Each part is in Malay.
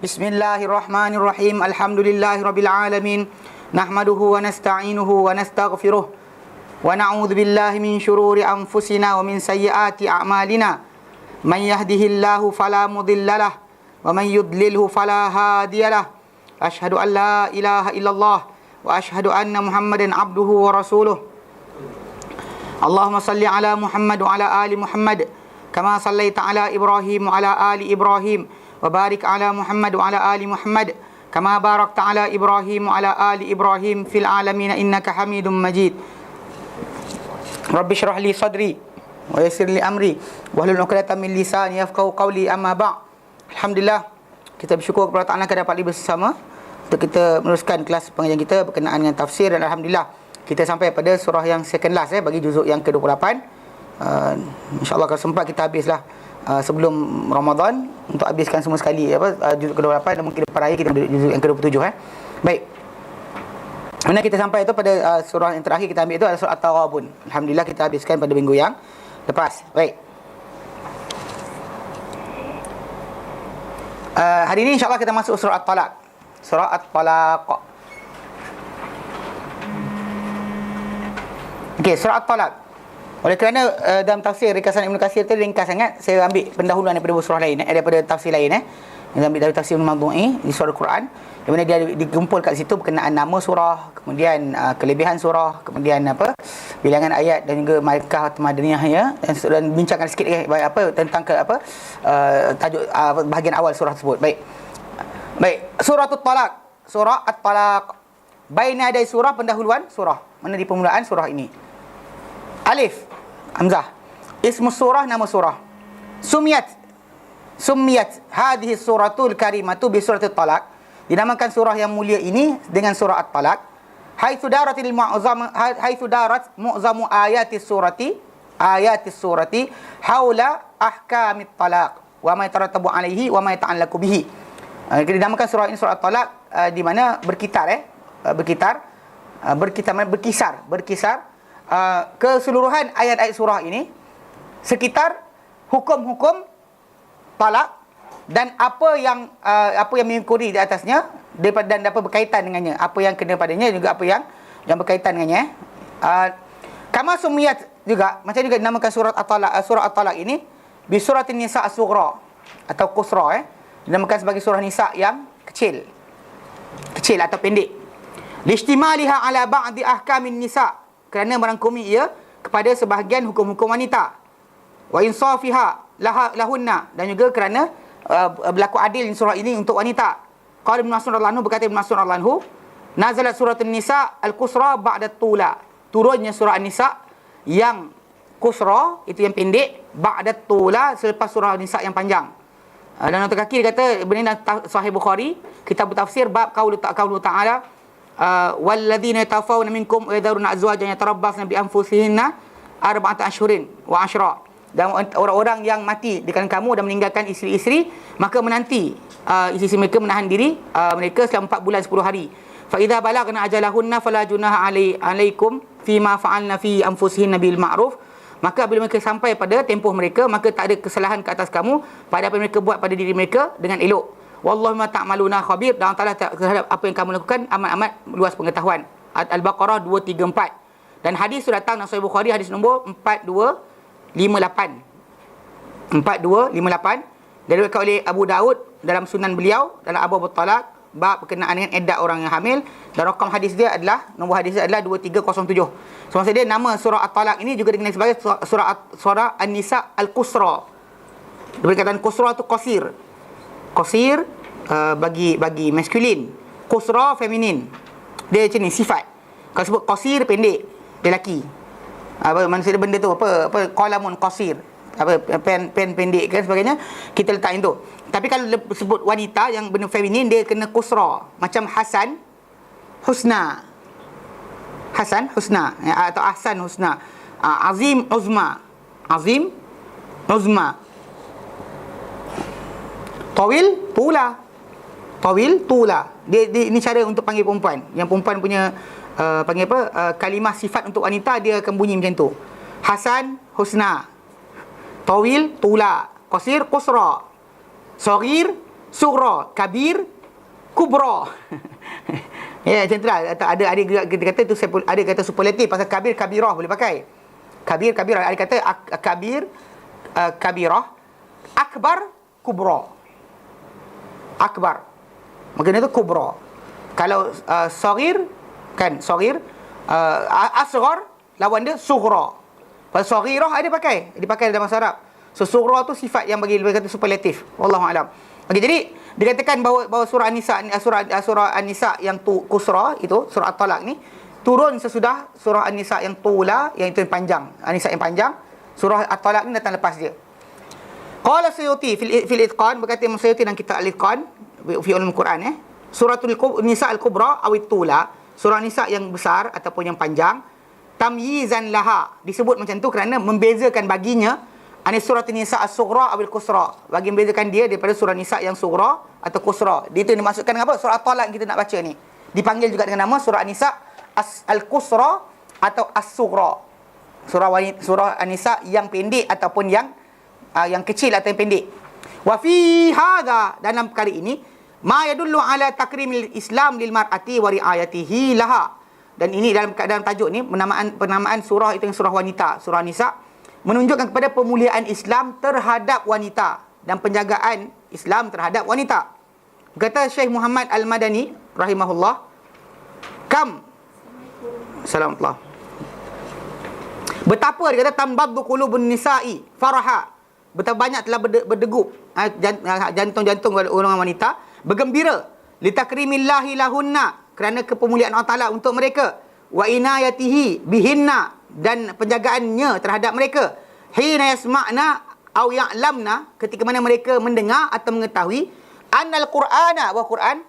Bismillahirrahmanirrahim. Alhamdulillahirabbil alamin. Nahmaduhu wa nasta'inuhu wa nastaghfiruh. Wa na'udzu billahi min syururi anfusina wa min sayyiati a'malina. Man yahdihillahu fala mudhillalah wa man yudlilhu fala hadiyalah. Asyhadu an la ilaha illallah wa asyhadu anna Muhammadan abduhu wa rasuluh. Allahumma salli ala Muhammad wa ala ali Muhammad kama sallaita ala Ibrahim wa ala ali Ibrahim. وبارك على محمد وعلى آل محمد كما باركت على إبراهيم وعلى آل إبراهيم في العالمين إنك حميد مجيد رب اشرح لي صدري ويسر لي أمري واحلل عقدة من لساني يفقهوا قولي أما بعد. Alhamdulillah, kita bersyukur kepada Allah kerana dapat bersama untuk kita meneruskan kelas pengajian kita berkenaan dengan tafsir, dan Alhamdulillah kita sampai pada surah yang second last bagi juzuk yang ke-28. InsyaAllah kalau sempat kita habislah sebelum Ramadan untuk habiskan semua sekali juzuk ke-28, dan mungkin lepas raya kita ambil juzuk yang ke-27. Baik. Mana kita sampai itu pada surah yang terakhir kita ambil itu adalah surah At-Taghabun. Alhamdulillah kita habiskan pada minggu yang lepas. Baik. Hari ini insya-Allah kita masuk surah At-Talaq. Surah At-Talaq. Okey, surah At-Talaq. Oleh kerana dalam tafsir ringkasan Ibn Katsir tu ringkas sangat, saya ambil pendahuluan daripada surah lain, daripada tafsir lain yang ambil dari tafsir Al-Madhu'i di surah Al-Quran, di mana dia dikumpul kat situ berkenaan nama surah, kemudian kelebihan surah, kemudian bilangan ayat dan juga markah atau madaniyahnya, dan bincangkan sikit tentang tajuk bahagian awal surah tersebut. Baik, surah At-Talaq. Surah At-Talaq. Baina ada surah, pendahuluan surah. Mana di permulaan surah ini? Alif, hamzah. Ismu surah, nama surah. Sumiyat hadhihi suratul karimatu bi suratul Talaq. Dinamakan surah yang mulia ini dengan surah At-Talaq. Haitsu darat mu'zamu ayati surati haula ahkamit talaq wa ma yatarattabu alaihi wa ma yata'allaqu bihi. Dinamakan surah ini surah At-Talaq di mana berkisar keseluruhan ayat-ayat surah ini sekitar hukum-hukum talak dan apa yang mengikuti di atasnya dan dapat berkaitan dengannya, apa yang kena padanya juga apa yang berkaitan dengannya. Kama sumiyat juga, macam juga dinamakan surah At-Talaq ini bi suratin nisa as-sughra atau qusra, dinamakan sebagai surah nisa yang kecil atau pendek. Listimaliha ala ba'di ahkamin nisa, kerana merangkumi ia kepada sebahagian hukum-hukum wanita. Wa insafiha lahunna, dan juga kerana berlaku adil surah ini untuk wanita. Qala Ibn Mas'ud radhiyallahu anhu, berkata Ibn Mas'ud radhiyallahu anhu, nazalat surah An-Nisa al-Qusra ba'da Tula. Turunnya surah An-Nisa yang Qusra, itu yang pendek, ba'da Tula, selepas surah An-Nisa yang panjang. Dan nota kaki dia kata benda Sahih Bukhari, kitab tafsir, bab qaulu ta'ala walladzina yatawaffawna minkum wa yadharuna azwajan yatarabbasna bi anfusihinna arba'ata ashhurin wa ashra. Dan orang-orang yang mati di kalangan kamu dan meninggalkan isteri-isteri, maka menanti isteri mereka menahan diri mereka selama 4 bulan 10 hari. Fa idza balagna ajalahunna fala junaha alaikum fima fa'alna fi anfusihinna bil ma'ruf. Maka bila mereka sampai pada tempoh mereka, maka tak ada kesalahan ke atas kamu pada apa yang mereka buat pada diri mereka dengan elok. Wallahu ma ta'maluna khabir, dan Allah terhadap apa yang kamu lakukan amat luas pengetahuan. Al-Baqarah 234. Dan hadis sudah datang dalam Sahih Bukhari, hadis nombor 4258 diriwayatkan oleh Abu Daud dalam sunan beliau, dalam Abu Talaq, bab berkenaan dengan iddah orang yang hamil, dan rakam hadis dia adalah, nombor hadis dia adalah 2307. So maksud dia nama surah At-Talaq ini juga dikenali sebagai surah An-Nisa Al-Qusra. Perkataan Qusra itu qasir bagi maskulin, qusra feminin. Dia macam ni sifat. Kalau sebut qasir pendek, dia lelaki. Maksud benda tu qalamun qasir, pen pendek kan sebagainya, kita letak itu. Tapi kalau sebut wanita yang benda feminin, dia kena qusra. Macam Hasan Husna atau Ahsan Husna. Azim Uzma. Tawil Tula. Dia ini cara untuk panggil perempuan. Yang perempuan punya kalimah sifat untuk wanita, dia akan bunyi macam tu. Hasan Husna, Tawil Tula, Qasir Qusra, Saghir sughra, kabir, kubra. Ya, macam tu lah. Ada kita kata tu, ada kata superlatif pasal kabir, kabirah boleh pakai. Kabir, kabirah. Ada kata kabir, kabirah, akbar, kubra. Akbar. Maknanya tu kubra. Kalau saghir, kan, saghir, asghar, lawan dia sughra. Pasal saghirah ada dipakai dalam bahasa Arab. So sughra tu sifat yang bagi lebih kata superlatif. Wallahu a'lam. Okey, jadi dikatakan bahawa surah An-Nisa, surah An-Nisa yang kusra itu, surah At-Talaq ni turun sesudah surah An-Nisa yang tula, yang itu yang panjang. An-Nisa yang panjang, surah At-Talaq ni datang lepas dia. Qala Suyuti fil Itqan, berkata Imam Suyuti dalam kitab Al-Itqan fi ulumul Quran, suratul Nisa al-Kubra awit tula, surah Nisa yang besar ataupun yang panjang, tamyizan laha, disebut macam tu kerana membezakan baginya Anis surah Nisa as-Sughra awil Qusra, bagi membezakan dia daripada surah Nisa yang Sughra atau Qusra. Dia itu yang dimaksudkan dengan apa? Surah At-Talaq kita nak baca ni dipanggil juga dengan nama surah Nisa al-Qusra atau as-Sughra. Surah An-Nisa yang pendek ataupun yang kecil atau yang pendek. Wa fi hadha, dalam perkara ini, ma yadullu ala takrimil Islam lil mar'ati wa riayatihi laha. Dan ini dalam tajuk ni penamaan surah itu yang surah wanita, surah Nisa, menunjukkan kepada pemuliaan Islam terhadap wanita dan penjagaan Islam terhadap wanita. Kata Syekh Muhammad Al-Madani rahimahullah, Assalamualaikum. Betapa dia kata tambaddu qulubun nisa'i faraha, betapa banyak telah berdegup jantung-jantung orang wanita bergembira litakrimillahi lahunna, kerana kepemuliaan Allah Taala untuk mereka, wa inayatihi bihinna, dan penjagaannya terhadap mereka, hina yasma'na aw ya'lamna, ketika mana mereka mendengar atau mengetahui, annal qur'ana, wa Quran,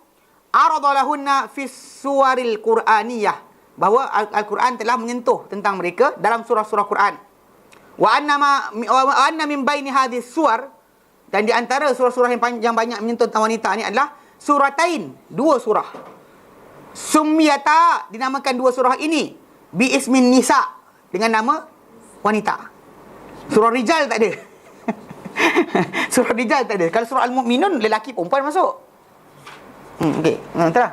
arada lahunna fi suwaril qur'aniyah, bahawa Al-Quran telah menyentuh tentang mereka dalam surah-surah Quran. Wa anna min baini hadhihi suwar, dan di antara surah-surah yang banyak menyentuh tentang wanita ni adalah suratain, dua surah. Summiyata, dinamakan dua surah ini bi ismin nisa, dengan nama wanita. Surah Rijal tak ada. Surah Rijal tak ada. Kalau surah Al-Mu'minun, lelaki perempuan masuk. Okey, entahlah.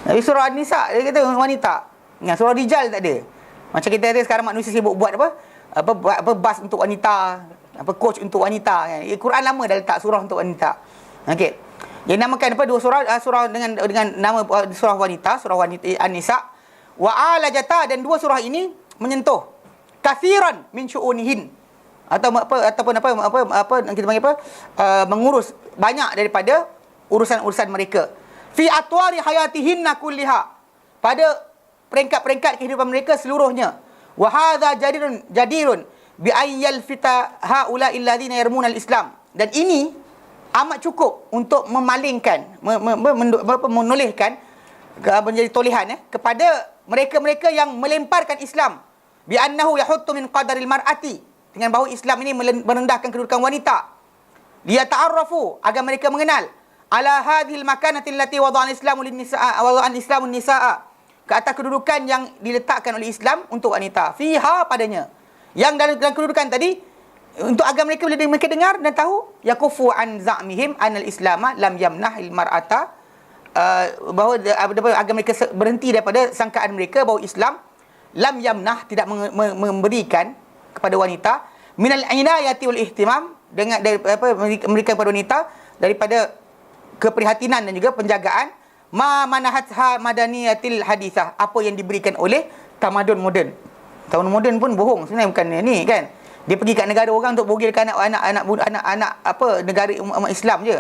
Tapi surah An-Nisa dia kata wanita. Surah Rijal tak ada. Macam kita kata sekarang manusia sibuk buat apa bas untuk wanita, coach untuk wanita. Quran lama dah letak surah untuk wanita. Okey. Dia namakan dua surah dengan nama surah wanita An-Nisa. Wa alajata, dan dua surah ini menyentuh kathiran min syu'unihin, ataupun kita panggil mengurus banyak daripada urusan-urusan mereka, fi atwari hayatihinna kulliha, pada peringkat-peringkat kehidupan mereka seluruhnya. Wa hadza jadirun bi ayyal fita haula alladhina yarmuna al-islam, dan ini amat cukup untuk memalingkan menolehkan menjadi tolehan kepada mereka-mereka yang melemparkan Islam, bi annahu yahuttu min qadaril mar'ati, dengan bahawa Islam ini merendahkan kedudukan wanita, dia ta'arrafu, agar mereka mengenal, ala hadhil makanati allati wada'an islamu lin nisaa wa wada'an islamun nisaa, ke atas kedudukan yang diletakkan oleh Islam untuk wanita, fiha, padanya, yang dalam kedudukan tadi, untuk agar mereka dengar dan tahu, yakufu an za'mihim anal islama lam yamnahil mar'ata, bahawa agar mereka berhenti daripada sangkaan mereka bahawa Islam lam yamnah, tidak memberikan kepada wanita, minal inayati wal ihtimam, dengan memberikan kepada wanita daripada keprihatinan dan juga penjagaan, ma manahatha madaniyatil hadithah, apa yang diberikan oleh tamadun moden. Tamadun moden pun bohong sebenarnya, bukan ni kan. Dia pergi kat negara orang untuk bogilkan anak negara umat Islam je.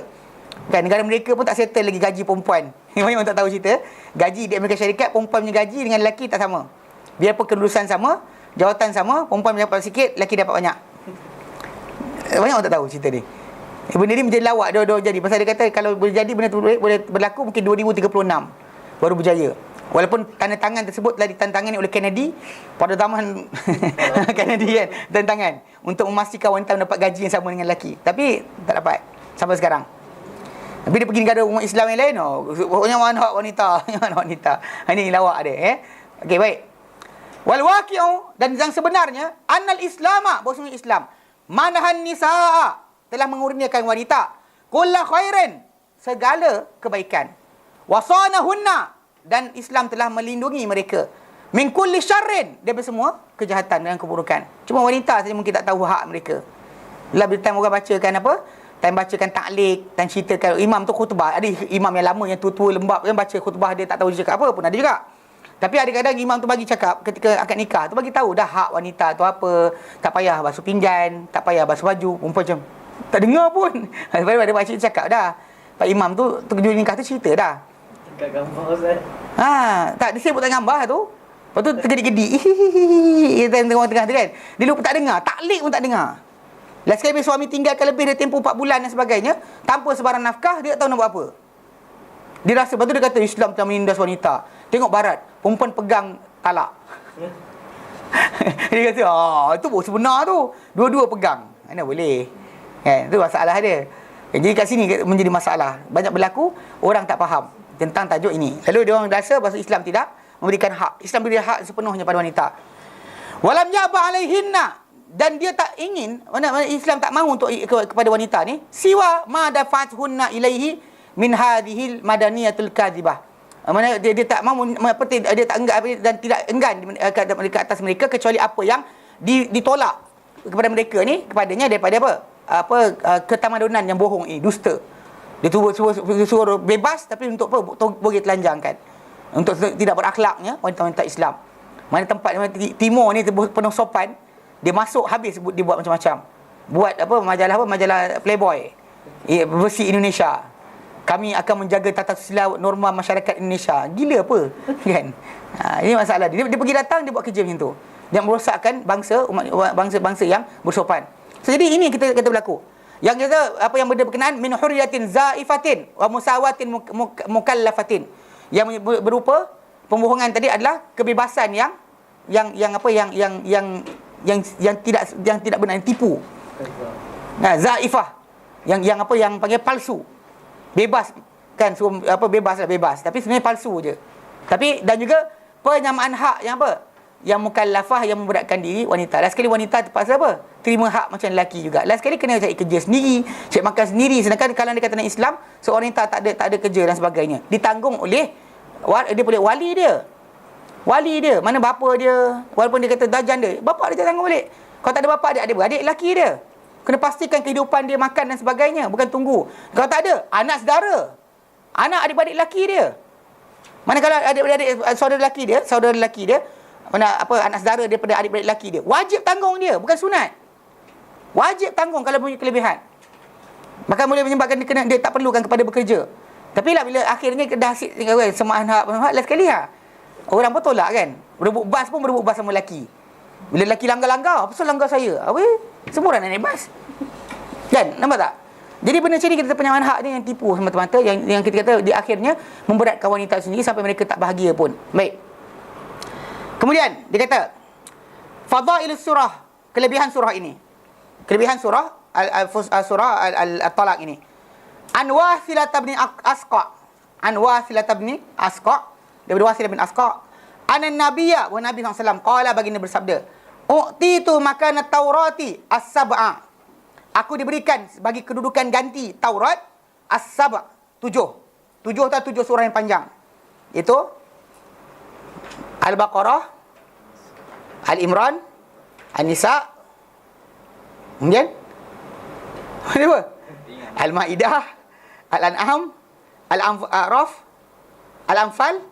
Kan, negara mereka pun tak settle lagi gaji perempuan. Memang tak tahu cerita. Gaji di Amerika Syarikat, perempuan punya gaji dengan lelaki tak sama. Biarpun kelulusan sama, jawatan sama, perempuan dapat sikit, lelaki dapat banyak. Banyak orang tak tahu cerita ni. Benda ni menjadi lawak dua-dua jadi. Pasal dia kata kalau boleh jadi benda tu boleh berlaku mungkin 2036 baru berjaya. Walaupun tanda tangan tersebut telah ditantangani oleh Kennedy pada zaman Kennedy kan, tantangan untuk memastikan wanita mendapat gaji yang sama dengan lelaki. Tapi tak dapat sampai sekarang. Tapi dia pergi negara umat Islam yang lain, pokoknya mana hak wanita, mana wanita. Ini lawak dia. Okey, baik. Wal waqi'u, dan yang sebenarnya, annal islama, bahwa Islam manahan nisaa, telah mengurniakan wanita, kullu khairin segala kebaikan. Wasanahunna, dan Islam telah melindungi mereka. Min kulli syarrin, daripada semua kejahatan dan keburukan. Cuma wanita saja mungkin tak tahu hak mereka. Bila time orang bacakan apa? Time bacakan taklid, time ceritakan imam tu khutbah. Ada imam yang lama, yang tua-tua, lembab, yang baca khutbah dia tak tahu dia cakap apa pun ada juga. Tapi ada kadang imam tu bagi cakap ketika akad nikah tu, bagi tahu dah hak wanita tu apa. Tak payah basuh pinggan, tak payah basuh baju. Perempuan macam tak dengar pun. Lepas ada makcik cakap dah. Pak imam tu terkejut nikah tu cerita dah. Dekat gambar Ustaz. Tak dia sebut tak gambar tu. Lepas tu tergedik-gedik. Kita tengah-tengah tu kan. Dia lupa tak dengar, taklid pun tak dengar. Last kali suami tinggalkan lebih dari tempoh 4 bulan dan sebagainya, tanpa sebarang nafkah, dia tak tahu nak buat apa. Dia rasa, lepas tu dia kata Islam telah menindas wanita. Tengok barat, perempuan pegang talak. Dia kata, itu sebenar tu. Dua-dua pegang. Mana boleh. Kan? Itu masalah dia. Jadi kat sini menjadi masalah. Banyak berlaku, orang tak faham tentang tajuk ini. Lalu dia orang rasa bahawa Islam tidak memberikan hak. Islam beri hak sepenuhnya pada wanita. Walam yaba alaihinna, dan dia tak ingin, mana Islam tak mahu untuk kepada wanita ni, siwa ma dafathunna ilaihi min hadhil madaniyatul kadhibah. Mana dia tak mahu dia tak enggan dan tidak enggan ke atas mereka kecuali apa yang ditolak kepada mereka ni kepadanya daripada ketamadunan yang bohong ini, dusta. Dia suruh bebas tapi untuk apa? Bagi telanjangkan. Untuk tidak berakhlaknya wanita-wanita Islam. Mana tempat timur ni penuh sopan, dia masuk habis dia buat macam-macam. Buat majalah Playboy. Versi Indonesia. Kami akan menjaga tata susila norma masyarakat Indonesia. Gila apa? Kan? Ini masalah dia. Dia pergi datang, dia buat kerja macam tu. Dia merosakkan bangsa yang bersopan. So, jadi ini kita berlaku. Yang kita apa yang berkenaan min hurriyatin zaifatin wa musawatin mukallafatin. Yang berupa pembohongan tadi adalah kebebasan yang tidak benar, yang tipu. Zaifah. Yang panggil palsu. Bebas kan, bebas tapi sebenarnya palsu je. Tapi dan juga penyamaan hak yang yang mukallafah, yang memberatkan diri wanita. Last sekali wanita terpaksa terima hak macam lelaki juga. Last sekali kena cari kerja sendiri, cari makan sendiri. Sedangkan kalau dia kata nak Islam, seorang wanita tak ada kerja dan sebagainya, ditanggung oleh dia boleh wali dia. Mana bapa dia, walaupun dia kata dah janda, bapa dia tanggung balik. Kalau tak ada bapa, ada adik lelaki dia. Kena pastikan kehidupan dia, makan dan sebagainya, bukan tunggu. Kalau tak ada, anak saudara, anak adik-adik lelaki dia. Mana kalau adik-adik saudara lelaki dia, anak saudara daripada adik-adik lelaki dia, wajib tanggung dia, bukan sunat. Wajib tanggung kalau punya kelebihan. Maka boleh menyebabkan dia tak perlukan kepada bekerja. Tapi lah bila akhirnya dah semaan hak last sekali orang pun tolak kan. Berebut bas sama lelaki. Bila lelaki langgar-langgar, apa pasal langgar saya? Semua orang nak naik bas. Kan? Nampak tak? Jadi benda macam ni kita penyamaan hak ni yang tipu semata-mata, yang kita kata di akhirnya memberatkan wanita sendiri sampai mereka tak bahagia pun. Baik. Kemudian dia kata fadailus surah, kelebihan surah ini. Kelebihan surah Al-Talaq ini. An Wasilah bin Asqa. Daripada Wasilah bin Asqa. Anan Nabiyya wa Nabi SAW qala, baginda bersabda, u'titu makana Taurati as-sab'a. Aku diberikan bagi kedudukan ganti Taurat as-sab', 7 surah yang panjang. Itu Al-Baqarah, Al-Imran, An-Nisa, kemudian apa? Al-Maidah, Al-An'am, Al-A'raf, Al-Anfal.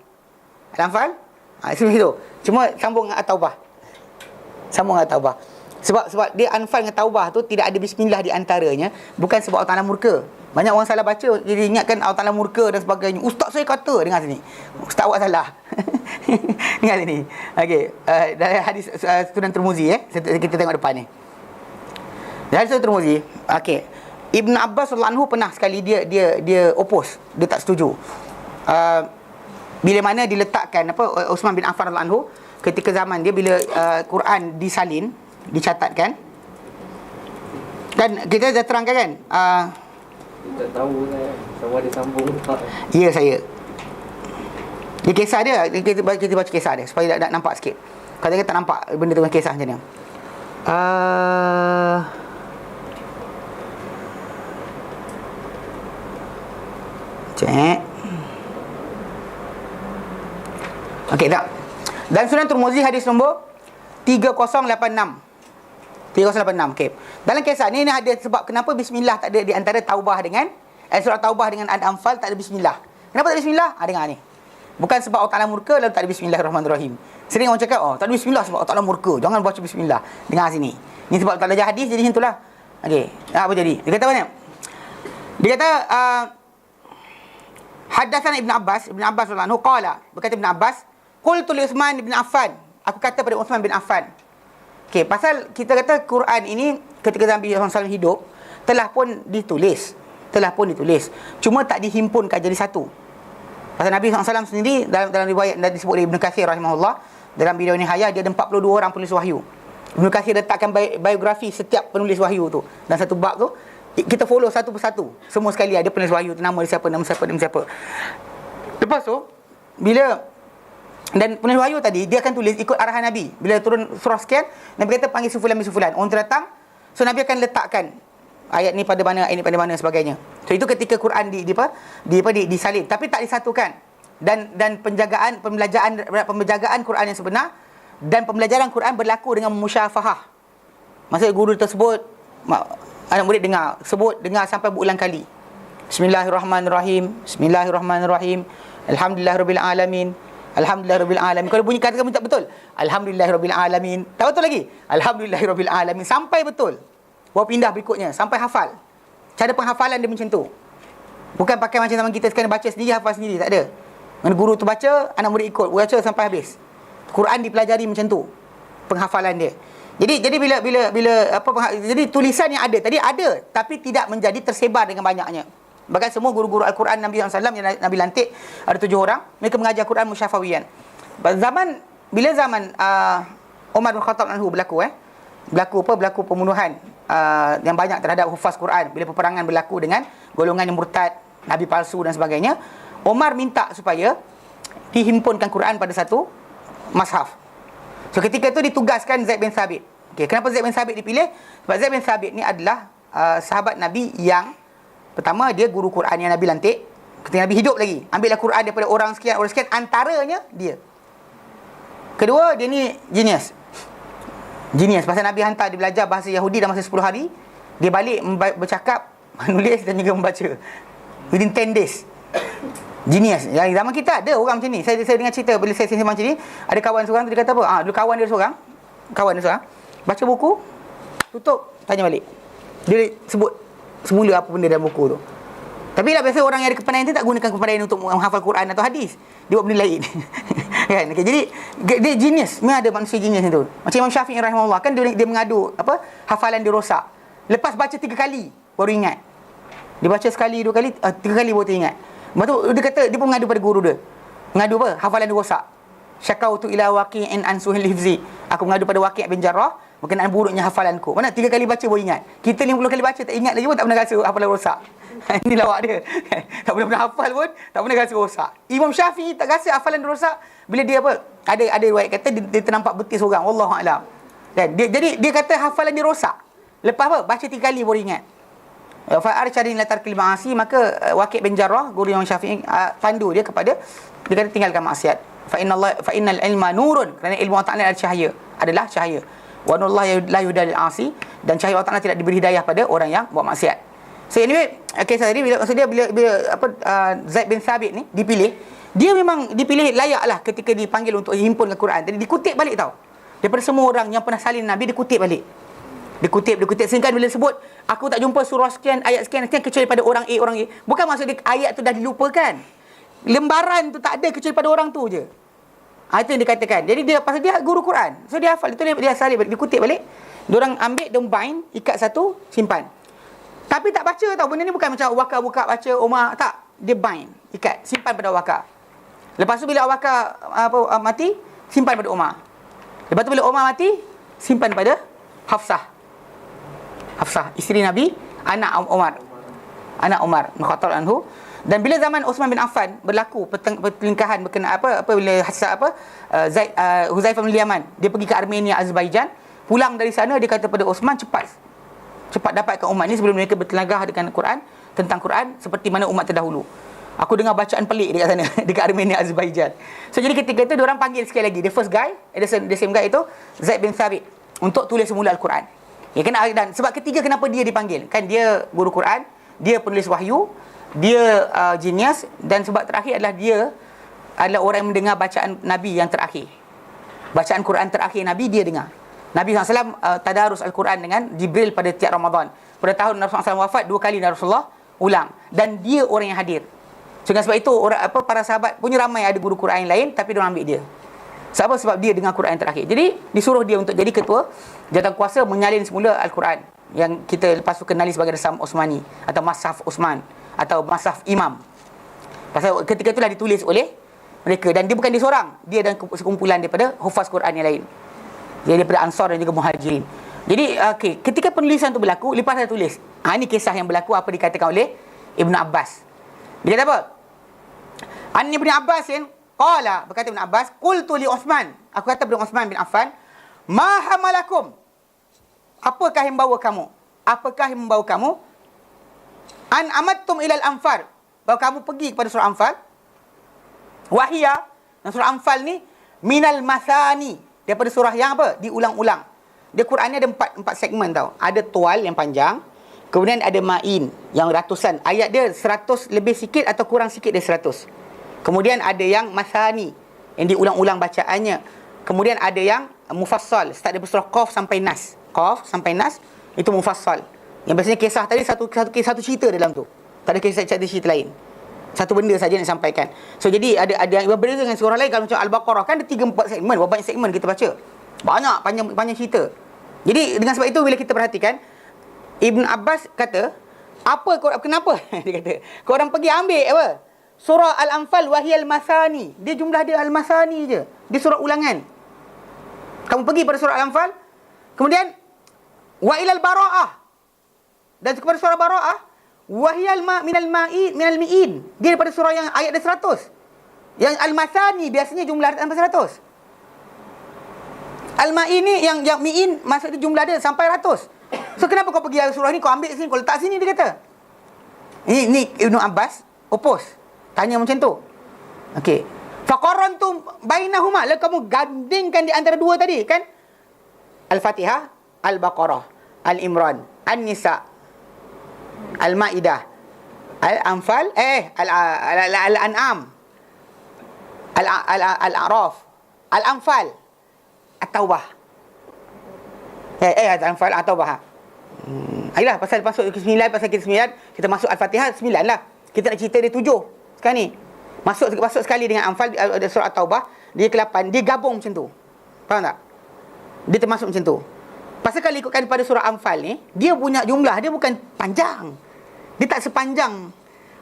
Itu. Cuma sambung dengan At-Taubah. Sebab dia Anfal dengan Taubah tu tidak ada bismillah di antaranya, bukan sebab Allah Ta'ala murka. Banyak orang salah baca, jadi ingatkan Allah Ta'ala murka dan sebagainya. Ustaz saya kata, dengar sini. Ustaz awak salah. Dengar sini. Okey, dari hadis Sunan Tirmizi kita tengok depan ni. Dari Sunan Tirmizi, okey. Ibn Abbas radhiyallahu anhu pernah sekali dia oppose, dia tak setuju. Bila mana diletakkan Uthman bin Affan radhiyallahu anhu ketika zaman dia, bila Quran disalin, dicatatkan, kan kita dah terangkan kan, tak tahu kan sama ada sambung tak. Ya, saya di kisah dia, kita baca kisah dia supaya tak nampak sikit. Kalau kita tak nampak benda tu dengan kisah macam ni. Cek. Okey, tak. Dan Sunan Tirmizi hadis nombor 3086. 3086. Okey. Dalam kisah ni ada sebab kenapa bismillah tak ada di antara taubah dengan surah taubah dengan Al-Anfal tak ada bismillah. Kenapa tak ada bismillah? Dengar ni. Bukan sebab Allah Taala murka lalu tak ada bismillahirrahmanirrahim. Sering orang cakap, oh tak ada bismillah sebab Allah Taala murka. Jangan baca bismillah. Dengar sini. Ni sebab tak ada hadis jadi macam itulah. Okey. Apa jadi? Dia kata mana? Dia kata Haddatsana Ibn Abbas radhiyallahu anhu qala, berkata Ibn Abbas, qultu li Uthman bin Affan, aku kata pada Uthman bin Affan. Okey, pasal kita kata Quran ini ketika Nabi SAW hidup telah pun ditulis. Cuma tak dihimpunkan jadi satu. Pasal Nabi SAW sendiri dalam riwayat dan disebut oleh Ibn Katsir rahimahullah, dalam Bidayah Nihayah dia ada 42 orang penulis wahyu. Ibn Katsir letakkan biografi setiap penulis wahyu tu. Dan satu bab tu kita follow satu persatu. Semua sekali ada penulis wahyu tu, nama dia siapa, nama siapa. Lepas tu bila dan penulis wahyu tadi dia akan tulis ikut arahan Nabi. Bila turun surah sekian, Nabi kata panggil sufulan. Orang tu datang, so Nabi akan letakkan ayat ni pada mana, ayat ni pada mana sebagainya. So itu ketika Quran disalin, tapi tak disatukan. Dan pembelajaran Quran yang sebenar dan pembelajaran Quran berlaku dengan musyafahah. Maksudnya guru tersebut, anak murid dengar sampai berulang kali. Bismillahirrahmanirrahim. Alhamdulillahirabbil alamin. Kalau bunyi kata kamu tak betul, Alhamdulillahirabbil alamin. Tak betul lagi, Alhamdulillahirabbil alamin sampai betul. Baru pindah berikutnya sampai hafal. Cara penghafalan dia macam tu. Bukan pakai macam zaman kita sekarang baca sendiri, hafal sendiri, tak ada. Mana guru tu baca, anak murid ikut, baca sampai habis. Quran dipelajari macam tu penghafalan dia. Jadi bila jadi tulisan yang ada tadi ada, tapi tidak menjadi tersebar dengan banyaknya. Bahkan semua guru-guru Al-Quran Nabi SAW yang Nabi lantik, ada 7 orang, mereka mengajar Quran musyafawiyan. Bila zaman Umar bin Khattab anhu berlaku pembunuhan yang banyak terhadap hufaz Quran, bila peperangan berlaku dengan golongan yang murtad, nabi palsu dan sebagainya, Umar minta supaya dihimpunkan Quran pada satu mashaf. So ketika itu ditugaskan Zaid bin Thabit. Okey, kenapa Zaid bin Thabit dipilih? Sebab Zaid bin Thabit ni adalah sahabat Nabi yang pertama, dia guru Quran yang Nabi lantik ketika Nabi hidup lagi. Ambillah Quran daripada orang sekian, antaranya dia. Kedua, dia ni genius. Pasal Nabi hantar dia belajar bahasa Yahudi dalam masa 10 hari. Dia balik bercakap, menulis dan juga membaca within 10 days. Genius. Yang zaman kita ada orang macam ni. Saya dengar cerita bila saya sembang macam ni, ada kawan seorang tu dia kata apa? Dulu kawan dia seorang baca buku, tutup, tanya balik. Dia sebut semula apa benda dalam buku tu. Tapi lah biasa orang yang ada kepandaian tu tak gunakan kepandaian untuk menghafal Quran atau hadis. Dia buat benda lain. Kan? Okay, jadi dia genius. Memang ada manusia genius tu. Macam Imam Syafi'i rahimahullah, kan dia mengadu hafalan dia rosak. Lepas baca 3 kali baru ingat. Dia baca sekali, 2 kali, 3 kali baru teringat. Lepas tu dia kata dia pun mengadu pada guru dia. Mengadu apa? Hafalan dia rosak. Syakautu ila waqi'in an suhil hifzi. Aku mengadu pada Waqi' bin Jarrah berkenaan buruknya hafalanku. Mana 3 kali baca baru ingat. Kita 50 kali baca tak ingat lagi pun tak pernah rasa hafalan rosak. Ini lawak dia. Tak pernah hafal pun tak pernah rasa rosak. Imam Syafi'i tak rasa hafalan dia rosak bila dia ada riwayat kata dia ternampak betis orang, wallahu a'lam. Dan dia kata hafalan dia rosak. Lepas baca 3 kali baru ingat. Fa arsyadin la tarkil ma'asi, maka Waqi' bin Jarrah guru Imam Syafi'i pandu dia kepada dia kata tinggalkan maksiat. Fa innal ilma nurun, kerana ilmu Allah Taala adalah cahaya. Wa nurullah la yudal asi, dan cahaya Allah Taala tidak diberi hidayah pada orang yang buat maksiat. So anyway, kisah tadi bila Zaid bin Thabit ni dipilih, dia memang dipilih layaklah ketika dipanggil untuk himpun Al-Quran. Jadi dikutip balik tau. Daripada semua orang yang pernah salin Nabi, dikutip balik. Dikutip sehingga bila sebut aku tak jumpa surah sekian, ayat sekian kecuali pada orang A. Bukan maksud dia ayat tu dah dilupakan. Lembaran tu tak ada kecuali pada orang tu je. Itu yang dikatakan. Jadi dia pasal dia guru Quran. So dia hafal, dia salin balik, dikutip balik. Diorang ambil, dia bind, ikat satu, simpan. Tapi tak baca tau. Benda ni bukan macam Wakar buka baca Umar, tak. Dia bind, ikat, simpan pada Wakar. Lepas tu bila Wakar mati, simpan pada Umar. Lepas tu bila Umar mati, simpan pada Hafsah, isteri Nabi, anak Umar bin Khattab anhu. Dan bila zaman Uthman bin Affan berlaku pertelingkahan berkenaan bila Zaid Huzaifah bin Yaman, dia pergi ke Armenia, Azerbaijan, pulang dari sana dia kata pada Uthman, cepat dapatkan umat ni sebelum mereka bertelagah dengan Quran, tentang Quran seperti mana umat terdahulu. Aku dengar bacaan pelik dekat sana, dekat Armenia, Azerbaijan. So jadi ketika itu diorang panggil sekali lagi the first guy, the same guy itu Zaid bin Thabit untuk tulis semula Al-Quran. Ya kan, dan sebab ketiga kenapa dia dipanggil? Kan dia guru Quran, dia penulis wahyu, dia genius, dan sebab terakhir adalah dia adalah orang yang mendengar bacaan Nabi yang terakhir. Bacaan Quran terakhir Nabi dia dengar. Nabi SAW tadarus Al-Quran dengan Jibril pada tiap Ramadan. Pada tahun Rasulullah SAW wafat 2 kali Rasulullah ulang, dan dia orang yang hadir. So, dengan sebab itu para sahabat punya ramai ada guru Quran yang lain, tapi dia ambil dia. Sebab dia dengar Quran yang terakhir. Jadi disuruh dia untuk jadi ketua jawatan kuasa menyalin semula Al-Quran yang kita lepas tu kenali sebagai Rasam Osmani atau Mashaf Osman atau Mashaf Imam. Pasal ketika itulah ditulis oleh mereka, dan dia bukan dia seorang, dia dan sekumpulan daripada hufaz Quran yang lain. Dia daripada Ansar dan juga Muhajirin. Jadi ketika penulisan tu berlaku, lepas saya tulis. Ini kisah yang berlaku apa dikatakan oleh Ibn Abbas. Dia kata apa? An Ibn Abbasin qala, berkata Ibn Abbas, qultu li Uthman, aku kata kepada Uthman bin Affan, ma hamalakum, apakah yang membawa kamu? Apakah yang membawa kamu? An amattum ilal anfal, bahawa kamu pergi kepada surah Anfal. Wahia, dan surah Anfal ni minal masani, daripada surah yang apa? Diulang-ulang. Dia Quran ni ada empat segmen tau. Ada tual yang panjang, kemudian ada ma'in yang ratusan. Ayat dia 100 lebih sikit atau kurang sikit dari 100. Kemudian ada yang masani, yang diulang-ulang bacaannya. Kemudian ada yang mufassal, start dari surah Qaf sampai Nas. Qaf sampai Nas itu mufassal. Yang biasanya kisah tadi satu cerita dalam tu. Tak ada kisah cerita lain. Satu benda saja yang disampaikan. So jadi ada yang berbeza dengan surah lain. Kalau macam Al-Baqarah kan ada 3-4 segmen, berapa banyak segmen kita baca. Banyak panjang cerita. Jadi dengan sebab itu bila kita perhatikan, Ibn Abbas kata, kenapa? Dia kata, korang pergi ambil apa? Surah Al-Anfal wahiyal masani. Dia jumlah dia Al-Masani je. Dia surah ulangan. Kamu pergi pada surah Al-Anfal. Kemudian wa ilal bara'ah. Dan kepada surah Bara'ah, wahiyal minal mi'in. Dia daripada surah yang ayat dia 100. Yang Al-Masani biasanya jumlah dia sampai 100. Al-Ma'in ni yang mi'in maksud dia jumlah dia sampai 100. So kenapa kau pergi surah ni, kau ambil sini, kau letak sini, dia kata. Ini Ibn Abbas opos. Tanya macam tu. Okey. Faqarantum bainahuma, lalu kamu gandingkan di antara dua tadi kan? Al-Fatihah, Al-Baqarah, Al-Imran, An-Nisa, Al-Maidah, Al-Anfal, Al-An'am, Al-A'raf, Al-Anfal, At-Taubah. Al-Anfal, At-Taubah. Ayolah, pasal masuk ke 9, pasal kita 9, kita masuk Al-Fatihah 9 lah. Kita nak cerita dia 7 sekarang ni. Masuk sekali dengan Anfal, surah At-Taubah, dia ke-8, dia gabung macam tu. Faham tak? Dia termasuk macam tu. Pasal kalau ikutkan pada surah Anfal ni, dia punya jumlah dia bukan panjang. Dia tak sepanjang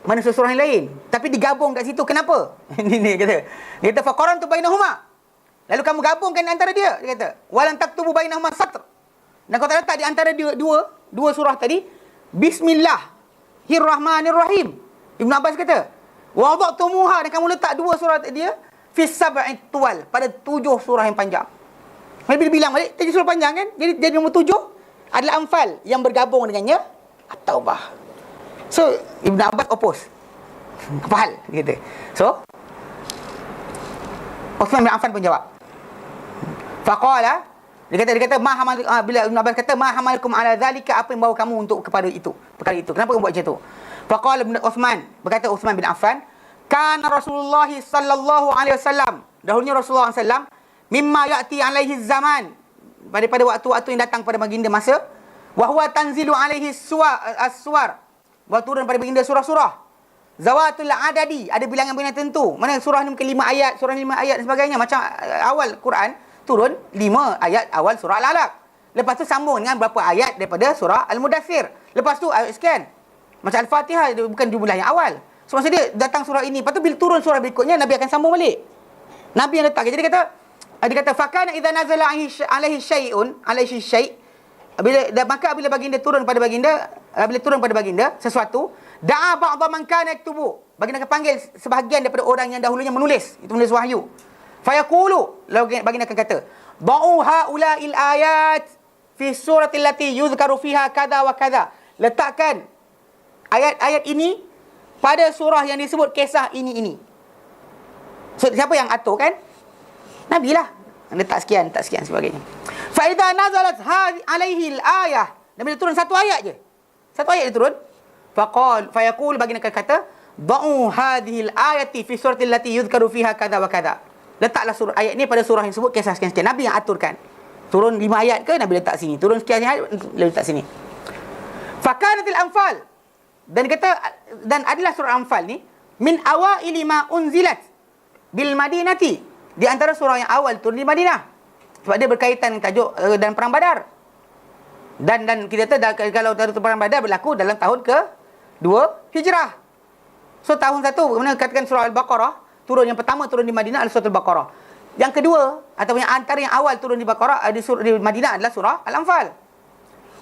mana surah yang lain, tapi digabung kat situ. Kenapa? Ni kata. Dia kata faqarantu bainahuma. Lalu kamu gabungkan antara dia kata. Walan taktubu bainahuma satr. Dan kau tak letak di antara dua surah tadi Bismillahirrahmanirrahim. Ibn Abbas kata, wa wada'tumuha, dan kamu letak dua surah dia fi sab'i tuwal, pada 7 surah yang panjang. Bila bilang balik 7 surah panjang kan, jadi nombor 7 adalah Anfal yang bergabung dengannya At-Taubah. So Ibn Abbas opos. Apa hal gitu. So Uthman bin Affan pun jawab. Faqala, dia kata bila Ibn Abbas kata ma hamalkum ala zalika, apa yang bawa kamu untuk kepada itu, perkara itu, kenapa kamu buat macam tu? Faqala Uthman, berkata Uthman bin Affan, kana Rasulullah sallallahu alaihi wasallam, dahulunya Rasulullah sallallahu alaihi wasallam, mimma ya'ti alaihi zaman, pada waktu-waktu yang datang pada baginda masa, wa huwa tanzilu alaihi as-suwar, wa turun pada baginda surah-surah zawatul adadi, ada bilangan-bilangan tertentu. Mana surah ni mungkin 5 ayat, surah 5 ayat dan sebagainya. Macam awal Quran turun 5 ayat awal surah Al-Alaq. Lepas tu sambung dengan berapa ayat daripada surah Al-Mudaththir. Lepas tu ayat sekian. Macam Al-Fatihah bukan jumlah yang awal. So maksud dia datang surah ini, lepas tu bila turun surah berikutnya Nabi akan sambung balik. Nabi yang letak. Jadi dia kata fakana idza nazala alaihi syai'un, alaihi syai', maka bila baginda turun pada baginda, bila turun pada baginda sesuatu, da'a ba'dha man kana yaktubu, baginda akan panggil sebahagian daripada orang yang dahulunya menulis, itu menulis wahyu. Fayaqulu, lalu baginda akan kata, da'u haula'il ayat fi suratil lati yuzkaru fiha kada wa kada, letakkan ayat-ayat ini pada surah yang disebut kisah ini. So, siapa yang atur kan? Nabi lah. Letak sekian sebagainya. Fa idza nazalat alaihi al-ayah. Nabi turun satu ayat je. Satu ayat dia turun. Fayaqul bagi nak kata, "Da'u hadhihi al-ayati fi surati allati yuzkaru fiha kadza wa kadza." Letaklah surah ayat ni pada surah yang sebut kisah sekian-sekian. Nabi yang aturkan. Turun 5 ayat ke Nabi letak sini. Turun sekian ayat letak sini. Fakanatil anfal. Dan adalah surah Anfal ni min awaili ma unzilat bil madinati. Di antara surah yang awal turun di Madinah. Sebab dia berkaitan dengan tajuk dan perang Badar. Dan kita tahu kalau perang Badar berlaku dalam tahun ke-2 Hijrah. So tahun 1 mana katakan surah Al-Baqarah turun, yang pertama turun di Madinah adalah surah Al-Baqarah. Yang kedua atau yang antara yang awal turun di Baqarah di Madinah adalah surah Al-Anfal.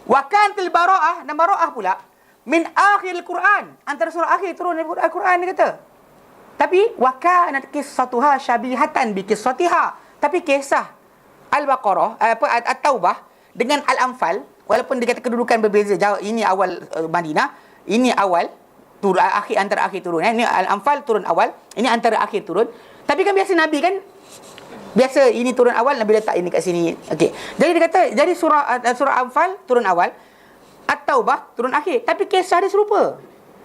Wa kantil bara'ah, dan bara'ah pula min akhir Al-Quran, antara surah akhir turun dari Al-Quran dia kata. Tapi wa kanat qissatuha syabihatan bi qissatiha. Tapi kisah Al-Baqarah At-Taubah dengan Al-Anfal, walaupun dia kata kedudukan berbeza jauh, ini awal Madinah, ini awal turun akhir, antara akhir turun. Ini Al-Anfal turun awal, ini antara akhir turun. Tapi kan biasa Nabi kan biasa ini turun awal, Nabi letak ini kat sini. Okey. Jadi dia kata jadi surah Anfal turun awal, At-Taubah turun akhir. Tapi kisah dia serupa.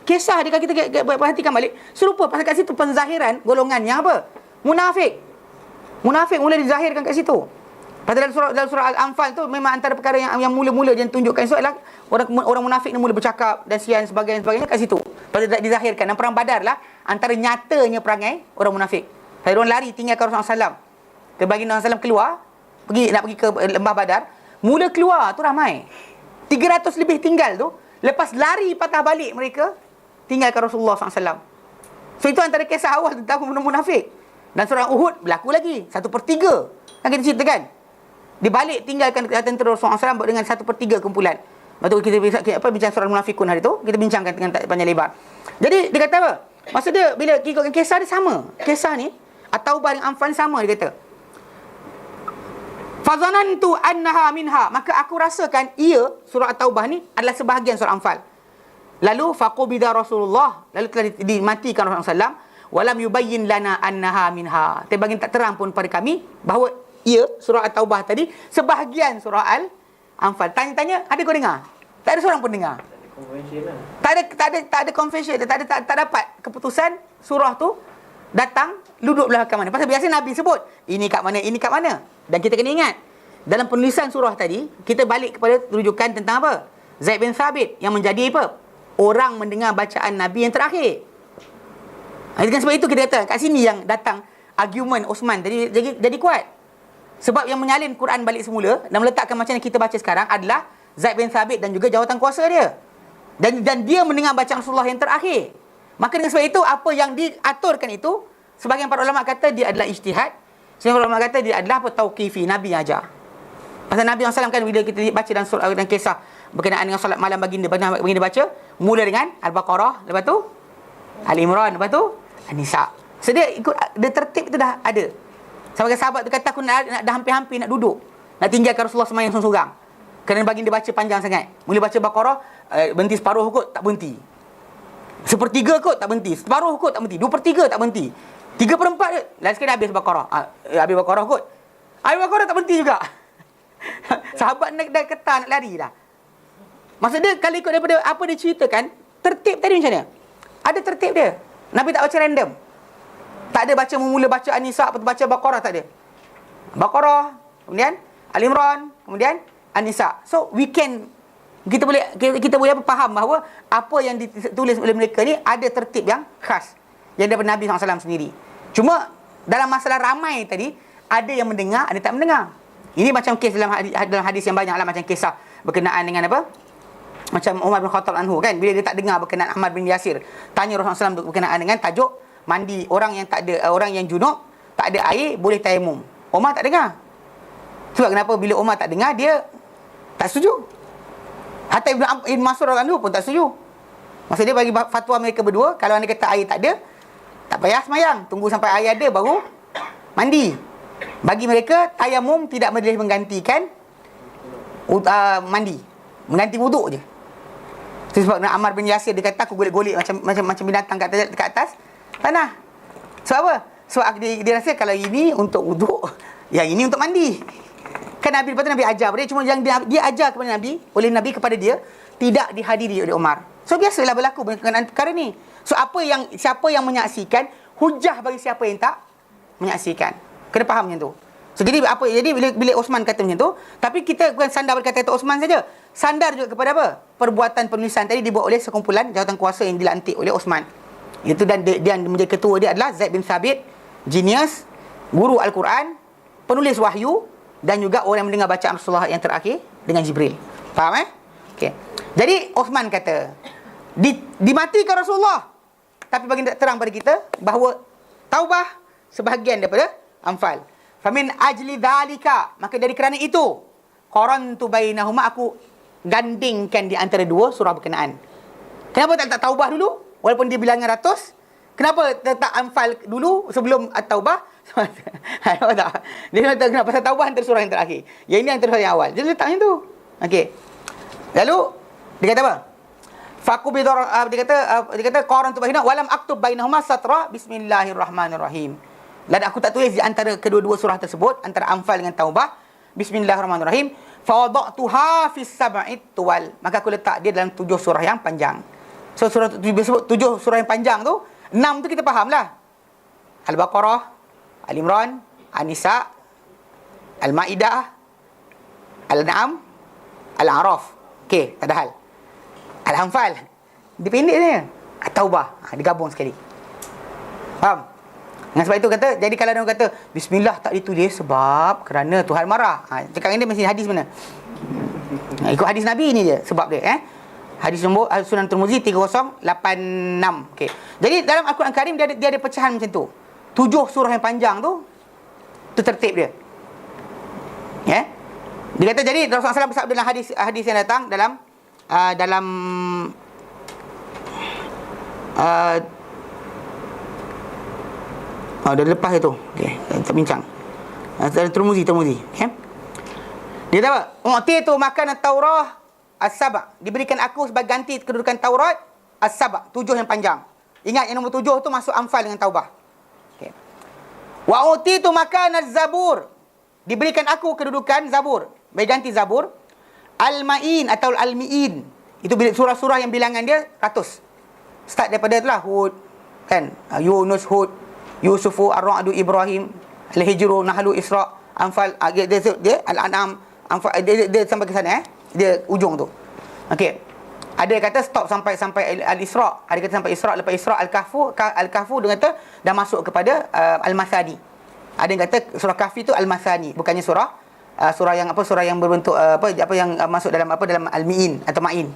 Kisah dia, kalau kita perhatikan balik, serupa. Pasal kat situ penzahiran golongan yang apa? Munafik mula dizahirkan kat situ. Pasal dalam surah Al-Anfal tu memang antara perkara yang mula-mula yang tunjukkan itu adalah orang munafik ni mula bercakap dan sebagainya kat situ. Pasal dizahirkan. Dan perang Badar lah antara nyatanya perangai orang munafik. Pasal orang lari tinggalkan Rasulullah SAW. Bagi Rasulullah SAW keluar, nak pergi ke lembah Badar, mula keluar tu ramai. 300 lebih tinggal tu, lepas lari patah balik mereka, tinggalkan Rasulullah SAW. So itu antara kisah awal tentang munafik. Dan surah Uhud berlaku lagi 1/3. Kan kita ceritakan, dia balik tinggalkan tentera Rasulullah SAW dengan 1/3 kumpulan. Lepas tu kita bincang surah Munafikun hari tu, kita bincangkan dengan panjang lebar. Jadi dia kata apa? Maksud dia bila ikutkan kisah dia sama. Kisah ni At-Taubah dengan Anfal sama, dia kata. Fazanantu annaha minha, maka aku rasakan ia, surah At-Taubah ni adalah sebahagian surah Anfal. Lalu faqubida Rasulullah, lalu telah dimatikan Rasulullah SAW, walam yubayyin lana annaha minha. Tapi tak terang pun pada kami bahawa ia, surah At-Taubah tadi, sebahagian surah Al-Anfal. Tanya-tanya, ada kau dengar? Tak ada seorang pun dengar. Tak ada convention, tak dapat keputusan surah tu datang duduk belah kat mana. Pasal biasa Nabi sebut ini kat mana, ini kat mana. Dan kita kena ingat, dalam penulisan surah tadi, kita balik kepada rujukan tentang apa? Zaid bin Thabit yang menjadi apa? Orang mendengar bacaan Nabi yang terakhir. Dengan sebab itu kita kata kat sini yang datang argument Osman jadi kuat. Sebab yang menyalin Quran balik semula dan meletakkan macam yang kita baca sekarang adalah Zaid bin Thabit dan juga jawatan kuasa dia. Dan dia mendengar bacaan Rasulullah yang terakhir. Maka dengan sebab itu apa yang diaturkan itu, sebagian para ulama kata dia adalah ijtihad, sebagian para ulama kata dia adalah apa, tauqifi, Nabi yang ajar. Pasal Nabi SAW kan bila kita baca dalam surah dan kisah berkenaan dengan solat malam baginda baca mula dengan Al-Baqarah, lepas tu Al-Imran, lepas tu An-Nisa. So dia ikut, dia tertib itu dah ada. Sebagai sahabat tu kata aku dah hampir-hampir nak duduk, nak tinggalkan Rasulullah sembahyang seorang-seorang. Kerana baginda baca panjang sangat. Mula baca Baqarah, berhenti separuh kot, tak berhenti. 1/3 kot, tak berhenti. Separuh kot, tak berhenti. 2/3 tak berhenti. 3/4 je. Last sekali habis Baqarah. Habis Baqarah kot. Habis Baqarah tak berhenti juga. Sahabat dah ketar, nak lari dah. Maksud dia, kalau ikut daripada apa dia ceritakan, tertib tadi macam mana? Ada tertib dia. Nabi tak baca random. Tak ada baca memula baca An-Nisa, lepas tu baca Baqarah, tak ada. Baqarah, kemudian Al-Imran, kemudian An-Nisa. So kita boleh faham bahawa apa yang ditulis oleh mereka ni ada tertib yang khas yang daripada Nabi SAW sendiri. Cuma dalam masalah ramai tadi, ada yang mendengar, ada tak mendengar. Ini macam kes dalam hadis yang banyak lah, macam kisah berkenaan dengan apa? Macam Umar bin Khattab anhu kan, bila dia tak dengar berkenaan Ahmad bin Yasir, tanya Rasulullah SAW berkenaan dengan tajuk mandi orang yang tak ada, orang yang junub, tak ada air, boleh tayamum. Umar tak dengar. Sebab kenapa bila Umar tak dengar, dia tak setuju. Hatta Ibn Mas'ud radhiyallahu anhu pun tak setuju. Maksud dia bagi fatwa mereka berdua, kalau anda kata air tak ada, tak payah semayang, tunggu sampai air ada baru mandi. Bagi mereka tayamum tidak boleh menggantikan mandi, mengganti wuduk je. Itu sebab Ammar bin Yasir dia kata, aku golek-golek macam binatang kat atas tanah. Sebab apa? Sebab dia rasa kalau ini untuk wuduk, yang ini untuk mandi. Kan Nabi, lepas tu Nabi ajar pada dia, cuma yang dia ajar kepada Nabi, oleh Nabi kepada dia, tidak dihadiri oleh Umar. So biasalah berlaku berkenaan perkara ni. So siapa yang menyaksikan, hujah bagi siapa yang tak menyaksikan. Kena faham macam tu. So jadi bila Osman kata macam tu, tapi kita bukan sandar pada kata Osman saja. Sandar juga kepada apa? Perbuatan penulisan tadi dibuat oleh sekumpulan jawatan kuasa yang dilantik oleh Osman. Itu dan dia yang menjadi ketua dia adalah Zaid bin Thabit, genius, guru Al-Quran, penulis wahyu, dan juga orang yang mendengar bacaan Rasulullah yang terakhir dengan Jibril. Faham Okey. Jadi Osman kata, dimatikan Rasulullah. Tapi bagi terang pada kita bahawa taubah sebahagian daripada Anfal. Famin ajli dhalika, maka dari kerana itu, qarantu bainahuma, aku gandingkan di antara dua surah berkenaan. Kenapa tak taubah dulu walaupun dia bilangan ratus? Kenapa tak Anfal dulu sebelum at-taubah? Dia kata kenapa pasal taubah antara surah yang terakhir. Yang ini antara surah yang awal. Dia letak macam tu. Okey. Lalu dia kata apa? Dia kata qarantu bainahuma walam aktub bainahuma satra bismillahirrahmanirrahim. Dan aku tak tulis di antara kedua-dua surah tersebut, antara Anfal dengan Taubah, bismillahirrahmanirrahim, fawadatuha fis sab'it tuwal, maka aku letak dia dalam 7 surah yang panjang. So surah 7 surah yang panjang tu, 6 tu kita fahamlah. Al-Baqarah, Al-Imran, An-Nisa, Al-Maidah, Al-An'am, Al-A'raf. Okey, tak ada hal. Al-Anfal, dia pendek dia. At-Taubah, digabung sekali. Faham? Dengan sebab itu kata, jadi kalau orang kata bismillah tak ditulis sebab kerana Tuhan marah. Cakap dengan dia mesti hadis mana? Ikut hadis Nabi ni je sebab dia. Hadis nombor Sunan Tirmizi 3086. Okey. Jadi dalam Al-Quran Karim dia ada pecahan macam tu. 7 surah yang panjang tu tertib dia. Ya. Dia kata jadi Rasulullah SAW bersabda dalam hadis yang datang dalam dah lepas itu. Okey, kita bincang. Tirmizi. Okey. Dia kata apa? U'titu makan at-Taurah as-sab'. Diberikan aku sebagai ganti kedudukan Taurat as-sab', 7 yang panjang. Ingat yang nombor 7 tu masuk Anfal dengan Taubah. Okey. Wa utitu makan az-Zabur. Diberikan aku kedudukan Zabur. Bagi ganti Zabur. Al-Ma'in atau Al-Mi'in. Itu surah-surah yang bilangan dia 100. Start daripada itulah Hud, kan? Yunus, Hud, Yusufu, Ar-Ra'du, Ibrahim, Al-Hijru, Nahlu, Isra, Anfal, dia Al-An'am, Anfal, dia sampai ke sana dia ujung tu. Okey. Ada yang kata stop sampai Al-Isra, ada kata sampai Isra, lepas Isra Al-Kahfu dia kata dah masuk kepada Al-Masani. Ada yang kata surah Kahfi tu Al-Masani, bukannya surah yang berbentuk apa yang masuk dalam Al-Mi'in atau Ma'in.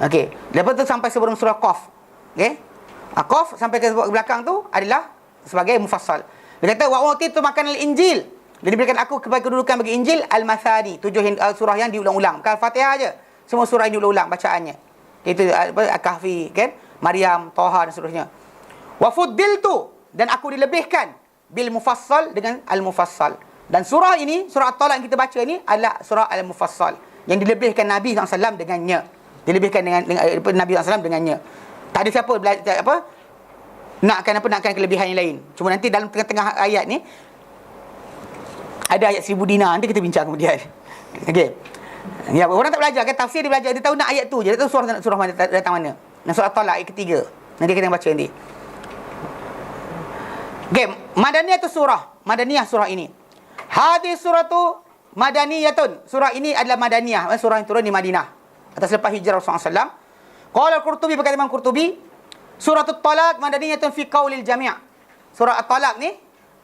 Okey. Lepas tu sampai sebelum surah Qaf. Okey. Qaf sampai ke belakang tu adalah sebagai mufassal. Dia kata wa utitu makan al-Injil. Dia diberikan aku kedudukan bagi Injil al-Mathani, 7 surah yang diulang-ulang. Bukan Al-Fatihah aja. Semua surah yang diulang-ulang bacaannya. Itu Al-Kahfi, kan? Maryam, Taha dan seterusnya. Wa fuddiltu, dan aku dilebihkan bil mufassal dengan al-mufassal. Dan surah ini, surah At-Talaq yang kita baca ini adalah surah al-mufassal yang dilebihkan Nabi SAW dengannya. Dilebihkan dengan Nabi SAW dengannya. Tak ada siapa belajar nakkan kelebihan yang lain. Cuma nanti dalam tengah-tengah ayat ni ada ayat 1000 dinar, nanti kita bincang kemudian. Okey. Ya, orang tak belajar kan tafsir, dia belajar, dia tahu nak ayat tu je, dia tahu surah mana datang mana. Surah At-Talaq ayat ketiga. Nanti kita baca nanti. Okey, Madaniyah surah ini. Hadis suratu Madaniyatun. Surah ini adalah Madaniyah, surah yang turun di Madinah atas lepas hijrah Rasulullah SAW. Qala Al-Qurtubi, berkata Imam Qurtubi, surah At-Talaq Madaniyatun fi qaulil jami'. Surah At-Talaq ni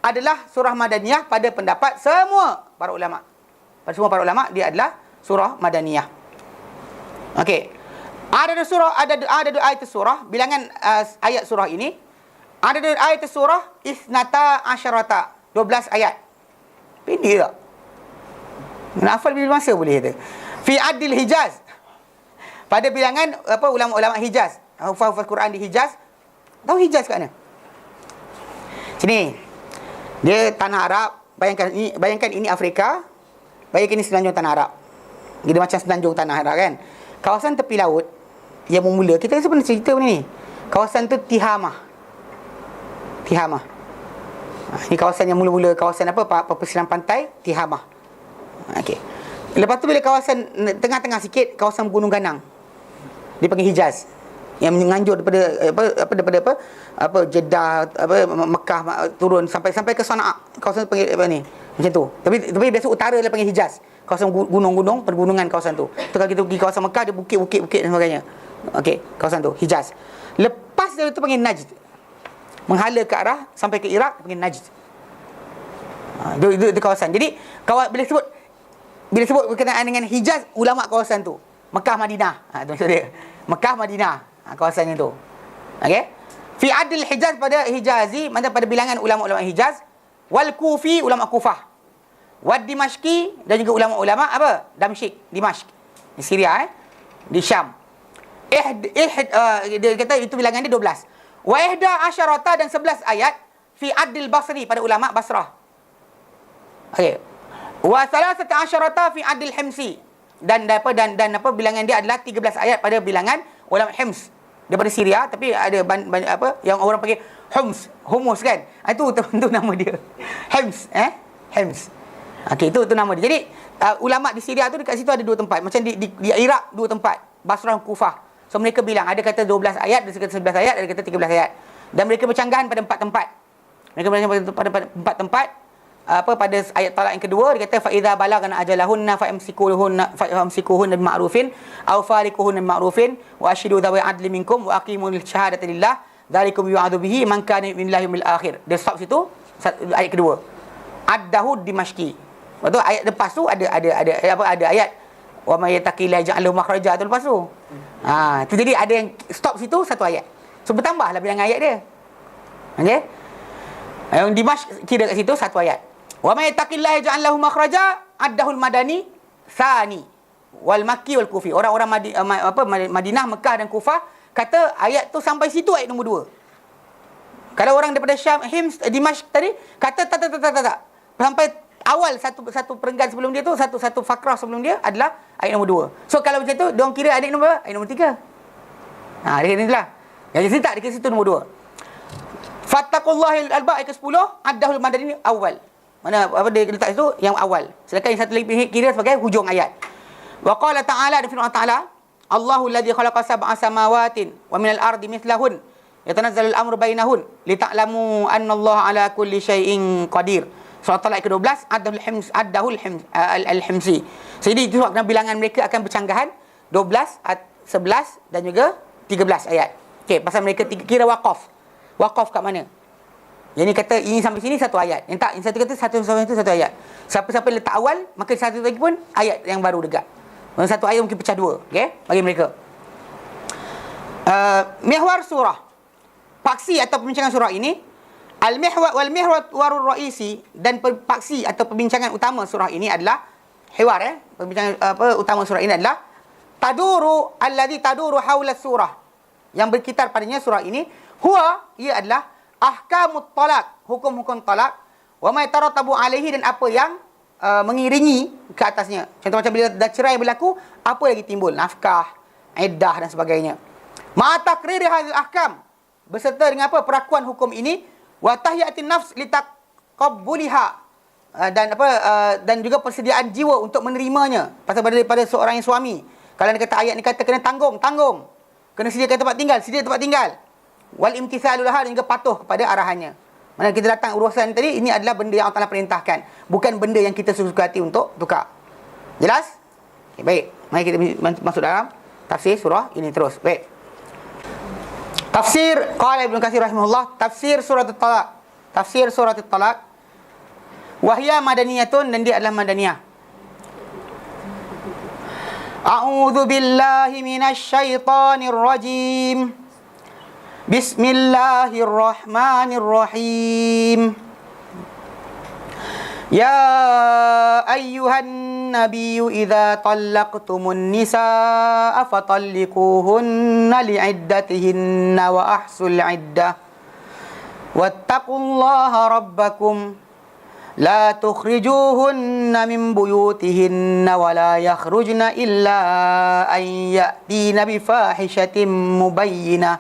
adalah surah Madaniyah pada pendapat semua para ulama. Pada semua para ulama dia adalah surah Madaniyah. Okey. Ada dua ayat surah, bilangan ayat surah ini. Ada dua ayat surah isnata asyarata, 12 ayat. Pendek tak? Nak hafal bila masa boleh kata. Fi adil Hijaz. Pada bilangan ulama-ulama Hijaz. Hafal Quran di Hijaz. Tahu Hijaz kat mana? Sini. Dia tanah Arab. Bayangkan ini Afrika. Bayangkan ini semenanjung tanah Arab. Dia macam semenanjung tanah Arab kan. Kawasan tepi laut yang bermula. Kita sebenarnya cerita benda ni. Kawasan tu Tihamah. Ini kawasan yang mula-mula, kawasan apa? Pesisir pantai Tihamah. Okey. Lepas tu bila kawasan tengah-tengah sikit, kawasan Gunung Ganang. Dipanggil Hijaz. Yang menganjur daripada Jeddah, Mekah turun sampai ke Sana'a. Kawasan panggil apa ni? Macam tu. Tapi biasa utara dia panggil Hijaz. Kawasan gunung-gunung, pergunungan kawasan tu. Tu kalau kita pergi kawasan Mekah, dia bukit dan sebagainya. Okey, kawasan tu Hijaz. Lepas dari tu panggil Najd. Menghala ke arah sampai ke Iraq panggil Najd. Itu kawasan. Jadi bila sebut berkenaan dengan Hijaz, ulama kawasan tu Mekah Madinah. Tu maksud dia. Mekah Madinah, kawasannya tu. Okey. Fi adil Hijaz, pada Hijazi, maksudnya pada bilangan ulama-ulama Hijaz, wal Kufi, ulama Kufah. Wad Dimashqi, dan juga ulama-ulama apa? Damsyik, Dimashq. Di Syria, di Syam. Dia kata itu bilangan dia 12. Wa ihda asyarata, dan 11 ayat fi adil Basri, pada ulama Basrah. Okey. Wa thalathata asyarata fi adil Himsi, dan bilangan dia adalah 13 ayat pada bilangan ulama Hims daripada Syria, tapi ada yang orang panggil humus kan. Itu nama dia. Hims. Okey, itu nama dia. Jadi ulama di Syria tu dekat situ ada 2 tempat. Macam di Iraq 2 tempat, Basrah dan Kufah. So mereka bilang ada kata 12 ayat, ada kata 11 ayat, ada kata 13 ayat. Dan mereka bercanggahan pada 4 tempat. Mereka bercanggahan pada 4 tempat. Pada ayat talak yang kedua dia kata fa idza balagna ajalahunna famsikuhunna bima'rufin aw fariquhunna bima'rufin wa ashidu dhawi adli minkum wa aqimul syahadata lillah dzalikum yu'adzu bihi man kana billahi wal akhir. Dia stop situ ayat kedua. Ad-Dahud Dimashqi. Lepas tu ayat lepas tu ada ayat wa may yattaqillaha yaj'al lahu makhraja tu lepas tu. Tu jadi ada yang stop situ satu ayat. So bertambahlah bilangan ayat dia. Okey. Yang Dimashq kira kat situ satu ayat. Wa may yattaqillaha yaj'al lahu makhraja ad-dahul madani tsani wal makki wal kufi. Orang-orang Madinah, Mekah dan Kufah kata ayat tu sampai situ ayat nombor 2. Kalau orang daripada Syam, Hims, Dimashq tadi kata tak. Sampai awal satu perenggan sebelum dia tu, satu fakrah sebelum dia adalah ayat nombor 2. So kalau macam tu, diorang kira ayat nombor 3. Dia kata itulah. Yang sini tak, dia kira situ nombor 2. Fattaqullahil alba ayat ke-10, ad-dahul madani awal. Mana dia letak situ yang awal. Sedangkan yang satu lagi kira sebagai hujung ayat. Wa qala ta'ala, dan firman Allah Ta'ala, Allahu alladhi khalaqa sab'a samawatin wa minal ardi mithlahun yatanazzalul amru bainahun lita'lamu annallaha ala kulli syai'in qadir. Surah Talaq ke-12, ad-dahul al-himsi. Jadi itu sebab bilangan mereka akan bercanggahan 12, 11 dan juga 13 ayat. Okey, pasal mereka kira waqaf. Waqaf kat mana? Yang ni kata ini sampai sini satu ayat. Yang tak, yang satu kata satu ayat. Siapa-siapa letak awal, maka satu lagi pun ayat yang baru dekat. Satu ayat mungkin pecah 2, okey? Bagi mereka. Mihwar surah. Paksi atau perbincangan surah ini, al-mihwar warur raisi, dan paksi atau perbincangan utama surah ini adalah hiwar, perbincangan utama surah ini adalah alladhi taduru hawla surah, yang berkitar padanya surah ini, ia adalah ahkamut talak, hukum-hukum talak, wa ma taratabu alaihi, dan apa yang mengiringi ke atasnya. Contoh macam bila dah cerai berlaku, apa lagi timbul? Nafkah, iddah dan sebagainya. Ma taqriri hadhil ahkam, beserta dengan apa? Perakuan hukum ini, wa tahiyatin nafs litaqabbuliha, dan juga persediaan jiwa untuk menerimanya. Pasal daripada seorang yang suami, kalau dia kata ayat ni kata kena tanggung, kena sediakan tempat tinggal, wal imtithalu laha, dan juga patuh kepada arahannya. Mana kita datang urusan tadi, ini adalah benda yang Allah Ta'ala perintahkan, bukan benda yang kita suka hati untuk tukar. Jelas? Okay, baik, mari kita masuk dalam tafsir surah ini terus. Baik. Tafsir qala Ibnu Katsir rahimahullah, tafsir surah At-Talaq. Tafsir surah At-Talaq, wahya madaniyatun, dan dia adalah madaniyah. A'udzu billahi minasy syaithanir rajim. Bismillahirrahmanirrahim. Ya ayyuhan nabiyyu idza talaqtumun nisaa fatalliquhunna li'iddatihinna wa ahsul 'iddah wattaqullaha rabbakum La tukhrijuhunna min buyutihinna wa la yakhrujna illa an ya'tina bi fahishatin mubayyinah.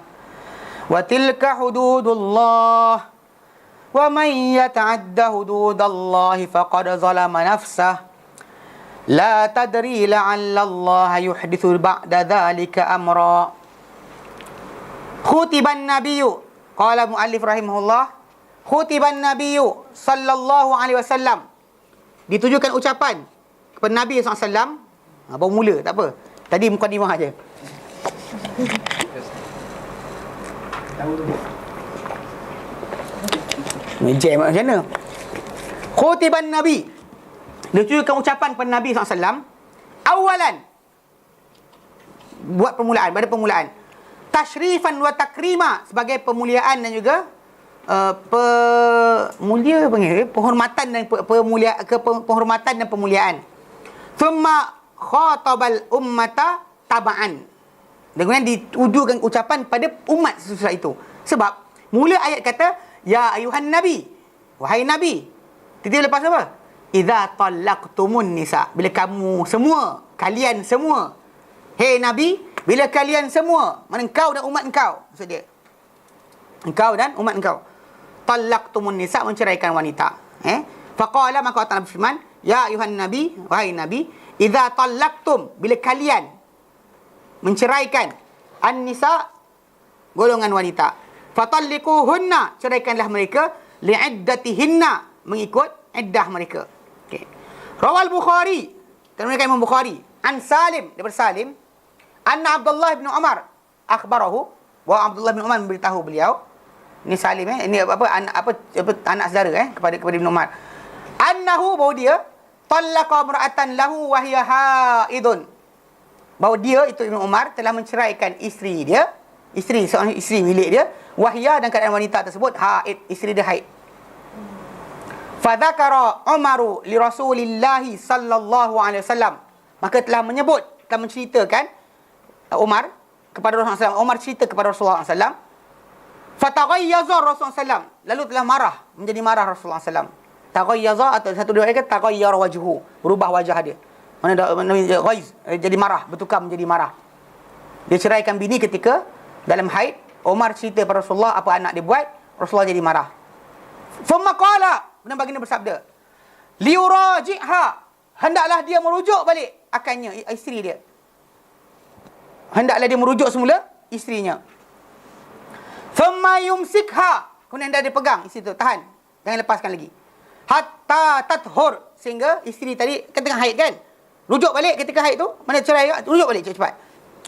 Wa tilka hududullah. Wa man yata'adda hududallahi faqad zalama nafsah. La tadri la'alla Allah yuhdithu ba'da dhalika amra. Khutiban nabiyyu, qala muallif rahimahullah, khutiban nabiyyu sallallahu alaihi wasallam, ditujukan ucapan kepada Nabi SAW. Baru mula, tak apa. Tadi mukadimah aja. Jam macam mana? Khutiban Nabi, ditujukan ucapan kepada Nabi SAW. Awalan, buat permulaan, pada permulaan. Tashrifan wa takrima, sebagai pemuliaan dan juga penghormatan dan penghormatan dan pemuliaan. Thumma khatabal ummata taba'an, dan kemudian ditujukan ucapan pada umat sesudah itu. Sebab mula ayat kata ya ayuhan nabi, wahai nabi. Titik lepas apa? Idza talaqtumun nisa, bila kamu semua, kalian semua, hei nabi, bila kalian semua, mana engkau dan umat engkau, maksud dia engkau dan umat engkau, talaqtumun nisa, menceraikan wanita. Faqala, maka Allah berfirman, ya ayuhan nabi, wahai nabi, idza talaqtum, bila kalian menceraikan an-nisa, golongan wanita, fatalliquhunna, ceraikanlah mereka, li'iddatihinna, mengikut iddah mereka. Okey. Rawal Bukhari, termasuk Imam Bukhari, an Salim, daripada Salim, anna Abdullah bin Umar akhbarahu, bahwa Abdullah bin Umar memberitahu beliau, ini Salim ini anak saudara kepada Ibn Umar, annahu, bahawa dia talaqa imra'atan lahu wa hiya haidun, bahawa dia itu Ibn Umar telah menceraikan isteri dia, seorang isteri milik dia, wahia, dan keadaan wanita tersebut haid, isteri dia haid. Fadzakara Umaru li Rasulillah sallallahu alaihi wasallam, maka telah menceritakan Umar kepada Rasulullah SAW. Umar cerita kepada Rasulullah SAW. Fataghayyaza Rasulullah SAW, lalu telah menjadi marah Rasulullah SAW. Taghayyaza, atau satu dua ayat taghayyara wajhu, berubah wajah dia. Mana ghaiz, jadi marah, bertukar menjadi marah. Dia ceraikan bini ketika dalam haid. Umar cerita kepada Rasulullah apa anak dia buat, Rasulullah jadi marah. Thumma qala, kemudian baginda bersabda, liuraji'ha, hendaklah dia merujuk balik akannya, isteri dia. Hendaklah dia merujuk semula isterinya. Thumma yumsikha, kemudian dia pegang isteri tu, tahan, jangan lepaskan lagi. Hatta tathur, sehingga isteri tadi kan tengah haid kan, rujuk balik ketika haid tu, mana cerai, rujuk balik cepat-cepat,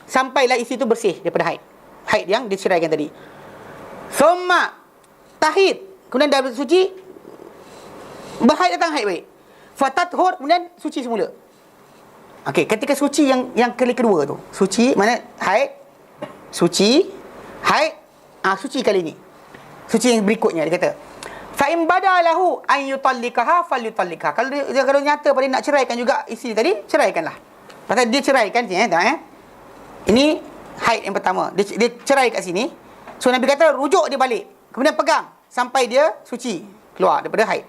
sampailah isteri tu bersih daripada haid yang diceraikan tadi. Thumma tahid, kemudian dah suci, berhaid datang haid balik. Fatathur, kemudian suci semula. Okey, ketika suci yang kali kedua tu, suci mana haid, suci, haid, suci kali ni. Suci yang berikutnya dia kata, fa in badalahu an yutallikaha falyutallikha. Kalau nyata pada nak ceraikan juga isteri tadi, ceraikanlah. Pasal dia ceraikan sini ini haid yang pertama. Dia cerai kat sini. So Nabi kata rujuk dia balik. Kemudian pegang sampai dia suci, keluar daripada haid.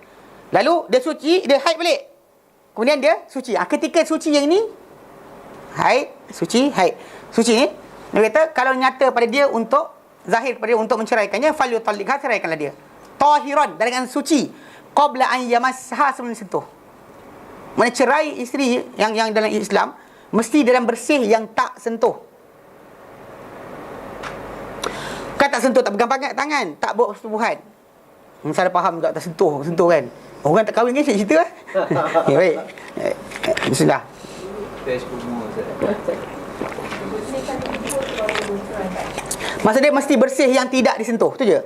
Lalu dia suci, dia haid balik. Kemudian dia suci. Ketika suci yang ini, haid, suci, haid. Suci ni, Nabi kata kalau nyata pada dia untuk, zahir pada dia untuk menceraikannya, falyutallikha, ceraikanlah dia. Tahiran, dengan suci, qabla an yamassaha, sebelum sentuh. Mana cerai isteri yang dalam Islam mesti dalam bersih, yang tak sentuh. Kan tak sentuh, tak pegang tangan, tak buat persetubuhan. Saya faham tak sentuh kan. Orang tak kahwin kan cerita lah. Okay, baik. Bismillah. Maksud dia mesti bersih, yang tidak disentuh, tu je.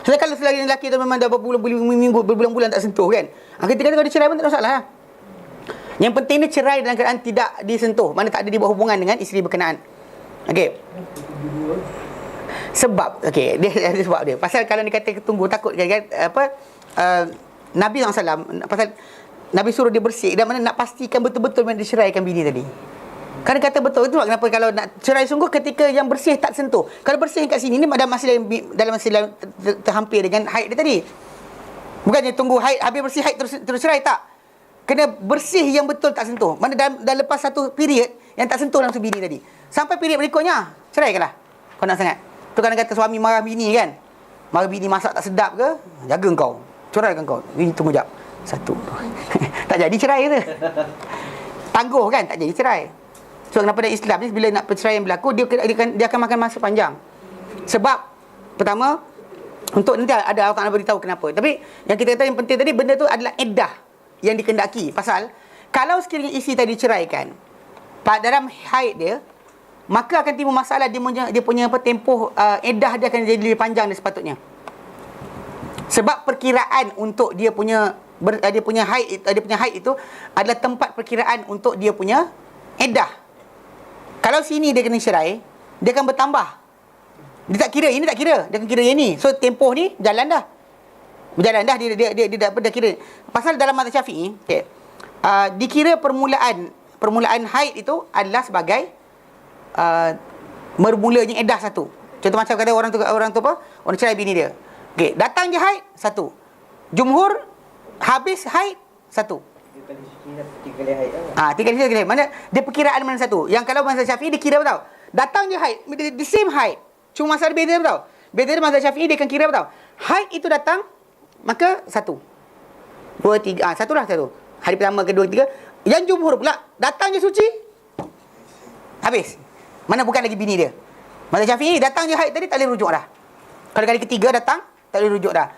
Sebab kalau selagi lelaki tu memang dah berbulan-bulan tak sentuh kan, ketika kalau dia cerai pun tak ada masalah. Yang penting dia cerai dalam keadaan tidak disentuh, mana tak ada dibuat hubungan dengan isteri berkenaan. Okey. Sebab dia ada sebab dia. Pasal kalau dia kata tunggu, takut Nabi SAW, pasal Nabi suruh dia bersih, dan mana nak pastikan betul-betul memang diceraikan bini tadi. Kan kata betul, itu kenapa kalau nak cerai sungguh ketika yang bersih tak sentuh. Kalau bersih kat sini ni dalam masih terhampir dengan haid dia tadi. Bukannya tunggu haid, habis bersih haid terus cerai, tak. Kena bersih yang betul tak sentuh. Mana dah lepas satu period yang tak sentuh langsung bini tadi. Sampai period berikutnya, ceraikanlah. Kau nak sangat. Tu kan kata suami marah bini kan. Marah bini masak tak sedap ke, jaga kau. Ceraikan kau. Bini tunggu jap. Satu. Tak jadi cerai ke? Tangguh kan, tak jadi cerai. So kenapa dalam Islam ni bila nak perceraian berlaku, dia akan makan masa panjang. Sebab pertama, untuk nanti ada Allah Ta'ala beritahu kenapa. Tapi yang kita kata yang penting tadi, benda tu adalah iddah yang dikendaki. Pasal kalau sekiranya isteri tadi ceraikan dalam haid dia, maka akan timbul masalah dia punya apa, tempoh iddah dia akan jadi lebih panjang dari sepatutnya. Sebab perkiraan untuk dia punya haid itu adalah tempat perkiraan untuk dia punya iddah. Kalau sini dia kena cerai, dia akan bertambah. Dia tak kira, ini tak kira, dia akan kira yang ni. So tempoh ni jalan dah. Berjalan dah, dia dah kira. Pasal dalam mazhab Syafi'i, okay, dikira permulaan haid itu adalah sebagai bermulanya iddah satu. Contoh macam kata orang tu apa? Orang cerai bini dia. Okey, datang je haid satu. Jumhur habis haid satu. Tiga kali haid lah. Tiga kali haid. Mana dia perkiraan mana satu? Yang kalau mazhab Syafi'i dia kira betul. Datang je haid, the same haid. Cuma masalah beza betul. Beza mazhab Syafi'i dia akan kira betul. Haid itu datang maka satu. Dua, tiga. Satu lah satu. Hari pertama, kedua, ketiga. Yang jumhur pula datang je suci, habis. Mana bukan lagi bini dia. Mazhab Syafi'i datang je haid tadi tak boleh rujuk dah. Kalau kali ketiga datang tak boleh rujuk dah.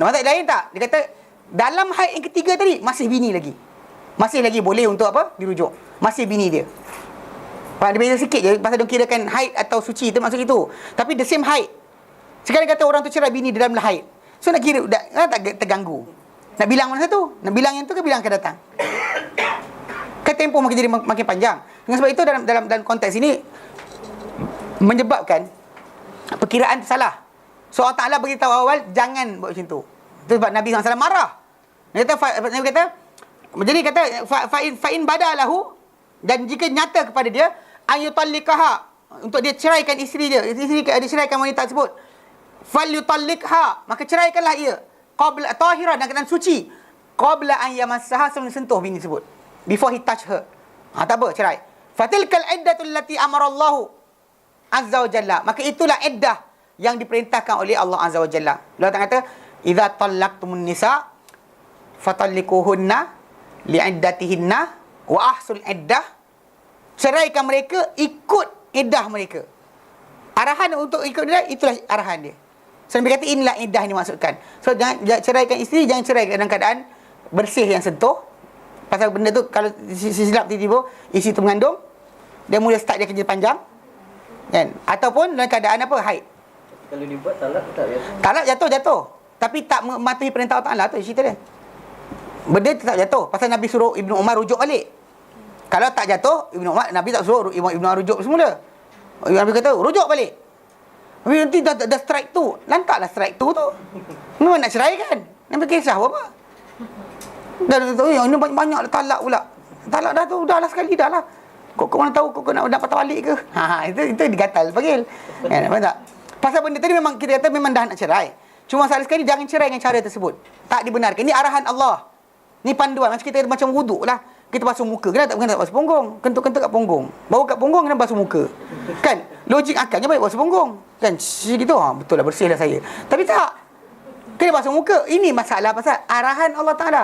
Mazhab lain tak? Dia kata dalam haid yang ketiga tadi masih bini lagi. Masih lagi boleh untuk apa? Dirujuk. Masih bini dia. Dia beza sikit je pasal dia kirakan haid atau suci tu maksud itu. Tapi the same haid. Sekarang kata orang tu cerai bini dia dalam haid. So nak kira tak terganggu. Nak bilang mana satu? Nak bilang yang tu ke bilang akan datang? Kan tempoh makin jadi makin panjang. Dengan sebab itu dalam konteks ini menyebabkan perkiraan salah. So Allah Ta'ala beritahu awal jangan buat macam tu. Itu sebab Nabi SAW marah. Nabi kata jadi kata fa'in badalahu, dan jika nyata kepada dia ayutallikaha, untuk dia ceraikan isteri dia ceraikan wanita tersebut, falyutallikha, maka ceraikanlah ia qabla tahira, dan keadaan suci, qabla an yamassaha, sebelum sentuh bini tersebut, before he touch her. Tak apa, cerai. Fatilkal iddatul lati amara Allah azza wa jalla, maka itulah iddah yang diperintahkan oleh Allah azza wa jalla. Allah Ta'ala kata idza talaqtumun nisa fatallikuhunna li'iddatihinna wa ahsul iddah, ceraikan mereka ikut iddah mereka. Arahan untuk ikut iddah, itulah arahan dia. So Nabi kata inilah iddah yang dimaksudkan. So jangan ceraikan isteri, jangan cerai dalam keadaan bersih yang sentuh. Pasal benda tu kalau silap tiba-tiba isteri tu mengandung, dia mula start dia kerja panjang, kan? Ataupun dalam keadaan apa? Haid. Kalau dibuat talak tak jatuh? Talak jatuh. Tapi tak mematuhi perintah Allah Ta'ala, tu cerita dia. Benda tetap jatuh. Pasal Nabi suruh Ibnu Umar rujuk balik. Kalau tak jatuh, Nabi tak suruh Ibnu Umar rujuk semula. Nabi kata rujuk balik. Tapi nanti dah strike tu, lantaklah strike tu. Memang nak cerai kan? Nabi kisah apa? Dah tahu yang ini banyak talak pula. Talak dah tu, dah lah sekali dah lah. Kau mana tahu kau nak patah balik ke? Itu digatal panggil. Kan, faham tak? Pasal benda tadi memang kita kata memang dah nak cerai. Cuma sekali sekali jangan cerai dengan cara tersebut. Tak dibenarkan. Ini arahan Allah. Ni panduan. Macam kita macam wuduk lah. Kita basuh muka. Kenapa tak basuh punggung? Kentut-kentut kat punggung. Bawa kat punggung kena basuh muka. Kan? Logik akalnya baik basuh punggung. Kan? Gitu. Betul lah, bersih lah saya. Tapi tak. Kena basuh muka. Ini masalah pasal arahan Allah Ta'ala.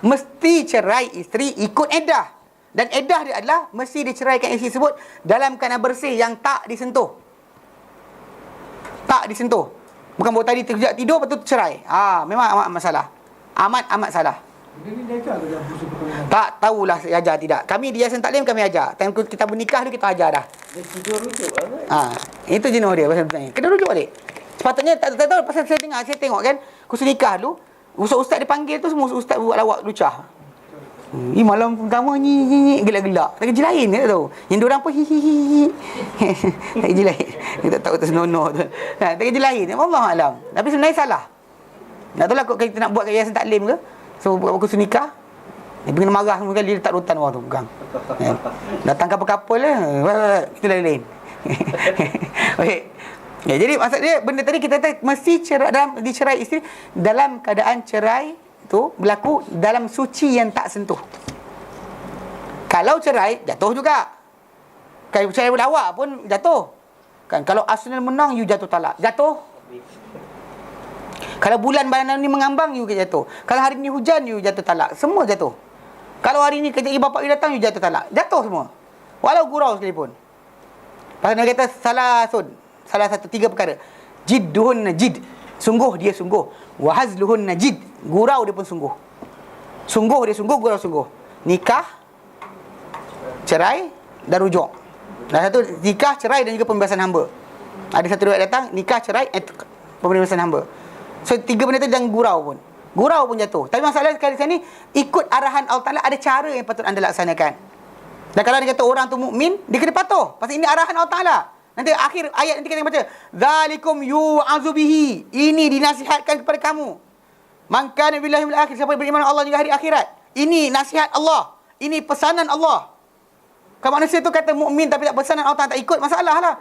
Mesti cerai isteri ikut iddah. Dan iddah dia adalah mesti diceraikan isteri tersebut dalam keadaan bersih yang tak disentuh. Tak disentuh. Bukan baru tadi terkejap tidur lepas tu cerai. Memang amat masalah. Amat salah. Tak tahulah saya ajar tidak. Kami di Yayasan Taklim kami ajar. Time kita bernikah tu kita ajar dah. Dia tidur rujuk lah. Itu jenuh dia pasal sebenarnya. Kena rujuk balik. Sepatutnya tak tahu pasal saya tengok kan kursus nikah dulu, ustaz dipanggil tu semua ustaz buat lawak lucah. Malam pertama ni gelak-gelak. Tak kerja lain ke tahu. Yang diorang pun hihihi. Tak kerja lain. Kita tahu tersenonoh tu. Tak kerja lain. Wallahualam. Tapi sebenarnya salah. Tak tahulah kalau kita nak buat kat Yayasan Taklim ke. So buat kursus nikah. Dia kena marah semua kali dia letak rotan bawah tu pegang. Datang kapal-kapal lah. Itu lain-lain. Okey. Ya, jadi maksud dia benda tadi kita kata mesti cerai, dalam dicerai isteri dalam keadaan cerai tu berlaku dalam suci yang tak sentuh. Kalau cerai jatuh juga. Kalau cerai berlawak pun jatuh. Kan kalau Arsenal menang you jatuh talak. Jatuh. Kalau bulan malam ni mengambang you jatuh. Kalau hari ni hujan you jatuh talak. Semua jatuh. Kalau hari ni kejap bapak you datang you jatuh talak. Jatuh semua. Walau gurau sekalipun. Pasal dia kata salah satu 3 perkara. Jidduhun najid. Sungguh dia sungguh. Wahazluhun najid. Gurau dia pun sungguh. Sungguh dia sungguh, gurau sungguh. Nikah, cerai dan rujuk. Dan satu nikah, cerai dan juga pembebasan hamba. Ada satu riwayat datang nikah, cerai, pembebasan hamba. So 3 benda tu dan gurau pun. Gurau pun jatuh. Tapi masalah sekali sini ikut arahan Allah Taala ada cara yang patut anda laksanakan. Dan kalau dia kata orang tu mukmin, dia kena patuh. Pasal ini arahan Allah Taala. Nanti akhir ayat nanti kita baca, zalikum yu'azu bihi. Ini dinasihatkan kepada kamu. Man kana billahi wal akhir, siapa yang beriman Allah juga hari akhirat. Ini nasihat Allah. Ini pesanan Allah. Kalau manusia tu kata mukmin tapi tak pesanan Allah tak ikut, masalah lah.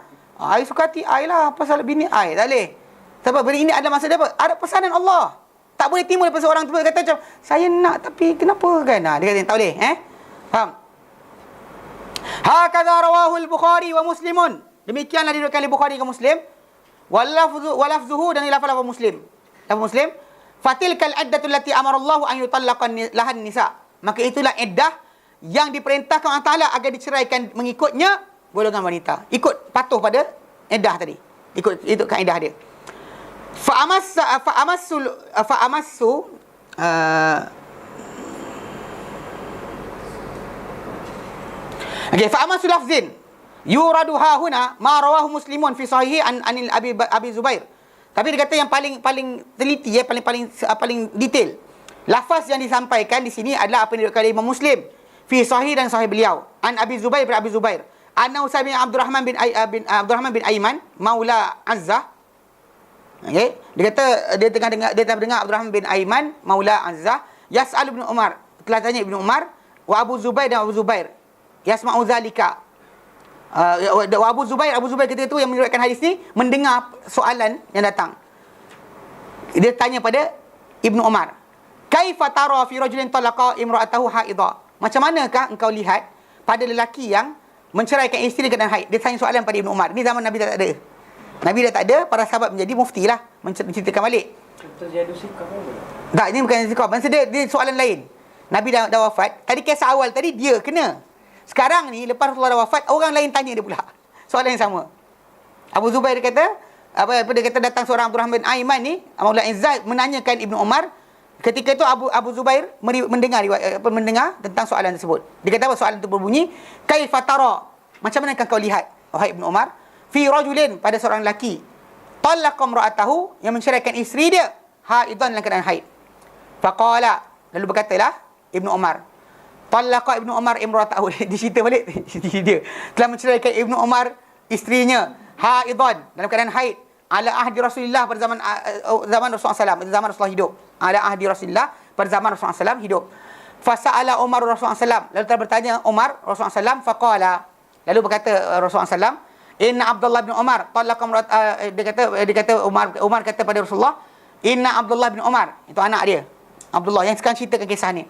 I suka hati I lah, pasal bini I tak boleh. Sebab benda ini ada maksud apa? Ada pesanan Allah. Tak boleh timbul daripada seorang tu kata macam saya nak tapi kenapa kan? Dia kata tak boleh, Faham? Hakadha rawahu al-Bukhari wa Muslimun. Demikianlah diriwayatkan oleh Bukhari dan Muslim. Walafzuhu dan lafaz Muslim. Lafaz Muslim. Fatilkal iddatul lati amara Allah an yutallaqan lahan nisa. Maka itulah iddah yang diperintahkan Allah Taala agar diceraikan mengikutnya golongan wanita. Ikut patuh pada iddah tadi. Ikut kaedah dia. Fa'amassu lafzin yuradu ha huna ma rawahu Muslimun fi sahihi anil Abi Zubair. Tapi dia kata yang paling teliti paling detail. Lafaz yang disampaikan di sini adalah apa yang diriwayatkan oleh Imam Muslim fi sahih dan sahih beliau. An Abi Zubair bin Abi Zubair. Anna Usaid bin Abdurrahman bin Aiman maula Azzah. Okey, dia kata dia tengah dengar Abdurrahman bin Aiman maula Azzah yas'al Ibnu Umar. Telah tanya Ibnu Umar wa Abu Zubair dan Abu Zubair. Yasma'u zalika. Abu Zubair ketika itu yang meriwayatkan hadis ni mendengar soalan yang datang. Dia tanya pada Ibnu Umar, "Kaifa tara fi rajulin talaqa imra'atahu haidha?" Macam manakah engkau lihat pada lelaki yang menceraikan isteri dengan haid? Dia tanya soalan pada Ibnu Umar. Ni zaman Nabi tak ada. Nabi dah tak ada, para sahabat menjadi muftilah menceritakan balik. Terjadi sikap apa? Tak, ini bukan sikap. Maksud dia soalan lain. Nabi dah wafat. Tadi kisah awal tadi dia kena. Sekarang ni lepas Rasulullah dah wafat, orang lain tanya dia pula. Soalan yang sama. Abu Zubair kata, dia kata datang seorang Abdurrahman bin Aiman ni, Maula Izzah menanyakan Ibnu Umar. Ketika itu Abu Zubair mendengar tentang soalan tersebut. Dia kata apa soalan itu berbunyi, "Kaifa tara?" Macam mana kau lihat wahai Ibnu Umar, fi rajulin pada seorang lelaki, talaqa imra'atahu yang menceraikan isteri dia, haidan dalam keadaan haid. Faqala, lalu berkatalah Ibnu Umar, talaqa Ibnu Umar imra'atahu. Dicerita balik dia telah menceraikan Ibnu Umar isterinya haidan dalam keadaan haid ala ahdi Rasulullah pada zaman Rasulullah SAW, zaman Rasulullah hidup. Ala ahdi Rasulullah pada zaman Rasulullah SAW hidup. Fasa'ala Umar Rasulullah SAW, lalu telah bertanya Umar Rasulullah SAW, faqala, lalu berkata Rasulullah SAW, inna Abdullah bin Umar talaqa dia kata Umar kata pada Rasulullah, inna Abdullah bin Umar, itu anak dia Abdullah yang sekarang ceritakan kisah ni,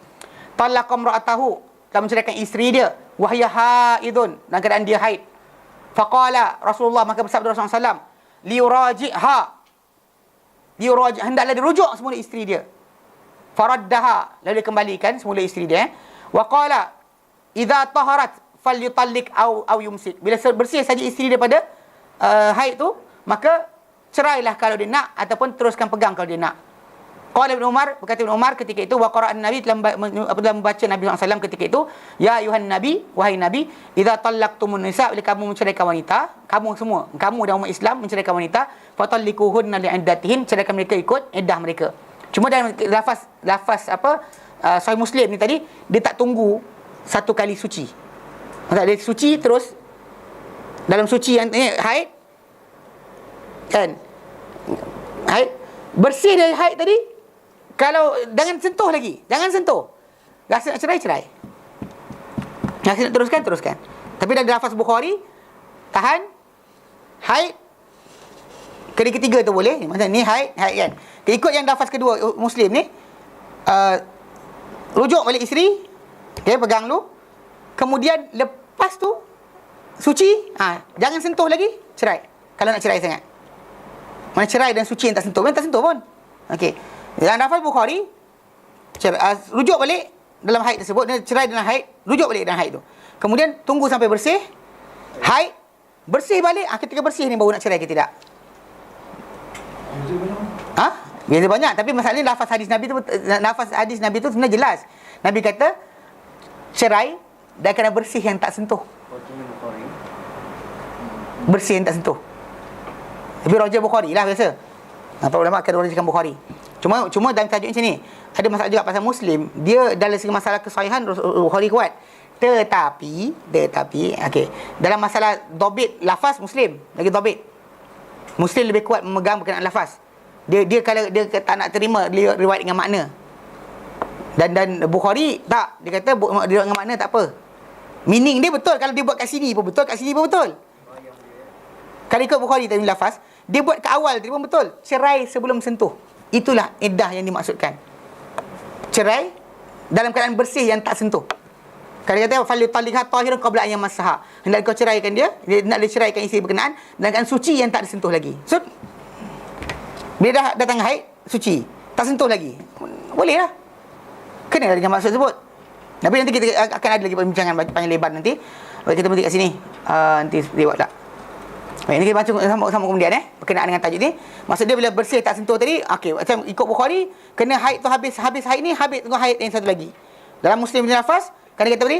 talaqa imra'atahu, telah menceraikan isteri dia, wahya haidun, dalam keadaan dia haid. Faqala Rasulullah, maka bersabda Rasulullah SAW, liuraji'ha, hendaklah dirujuk semula isteri dia. Faraddaha, lalu dikembalikan semula isteri dia. Wa qala idza taharat falyutallik au yumsik, bila bersih saja isteri daripada haid tu, maka cerailah kalau dia nak, ataupun teruskan pegang kalau dia nak. Qala Ibnu Umar, berkata Ibnu Umar ketika itu, wa qara'an Nabi, telah membaca Nabi SAW ketika itu, ya ayuhan Nabi, wahai Nabi, idza tallaqtumun nisa, bila kamu menceraikan wanita, kamu semua, kamu dan umat Islam menceraikan wanita, fatallikuhunna li'iddatihin, ceraikan mereka ikut iddah mereka. Cuma dalam lafaz Sahih Muslim ni tadi, dia tak tunggu satu kali suci. Dia suci terus dalam suci yang haid kan, haid bersih dari haid tadi, kalau jangan sentuh lagi, jangan sentuh. Rasa nak cerai, rasa nak teruskan. Tapi dalam lafaz Bukhari, tahan haid, Kali ketiga tu boleh. Macam ni haid kan. Ikut yang lafaz kedua Muslim ni, rujuk balik isteri, okey, pegang dulu. Kemudian lepas tu suci, jangan sentuh lagi, cerai. Kalau nak cerai sangat. Mana cerai dan suci yang tak sentuh, tak sentuh pun. Okey. Dalam lafaz Bukhari, rujuk balik dalam haid tersebut, dia cerai dalam haid, rujuk balik dalam haid tu. Kemudian tunggu sampai bersih. Haid, bersih balik, ketika bersih ni baru nak cerai ke tidak. Beza banyak. Tapi masalahnya lafaz hadis Nabi tu sebenarnya jelas. Nabi kata cerai dan kena bersih yang tak sentuh. Bersih yang tak sentuh. Tapi Raja Bukhari lah biasa. Para ulama akan rujukan Bukhari. Cuma dalam tajuk macam ni ada masalah juga pasal Muslim. Dia dalam segi masalah kesahihan Bukhari kuat. Tetapi okey, dalam masalah dobit lafaz Muslim lagi dobit. Muslim lebih kuat memegang berkenaan lafaz. Dia kalau dia tak nak terima dia riwayat dengan makna. Dan Bukhari tak, dia kata dia dengan makna tak apa. Meaning dia betul, kalau dia buat kat sini pun betul, kat sini pun betul. Kalau ikut Bukhari tadi lafaz, dia buat kat awal tadi pun betul. Cerai sebelum sentuh. Itulah iddah yang dimaksudkan. Cerai dalam keadaan bersih yang tak sentuh. Kalau dia kata falyutalliqha tahiran qabla an yamassaha. Hendak kau ceraikan dia nak diceraikan isteri berkenaan dalam keadaan suci yang tak disentuh lagi. So bila dah datang haid, suci, tak sentuh lagi. Boleh lah. Kena dengan maksud tersebut. Tapi nanti kita akan ada lagi perbincangan panjang lebar nanti. Baik, kita berhenti kat sini. Nanti lewat tak. Baik, ini kita baca sama kemudian berkenaan dengan tajuk ni. Maksud dia bila bersih tak sentuh tadi, okey, macam ikut Bukhari, kena haid tu habis haid ni, habis tengok haid yang satu lagi. Dalam Muslim punya lafaz, kan dia kata tadi,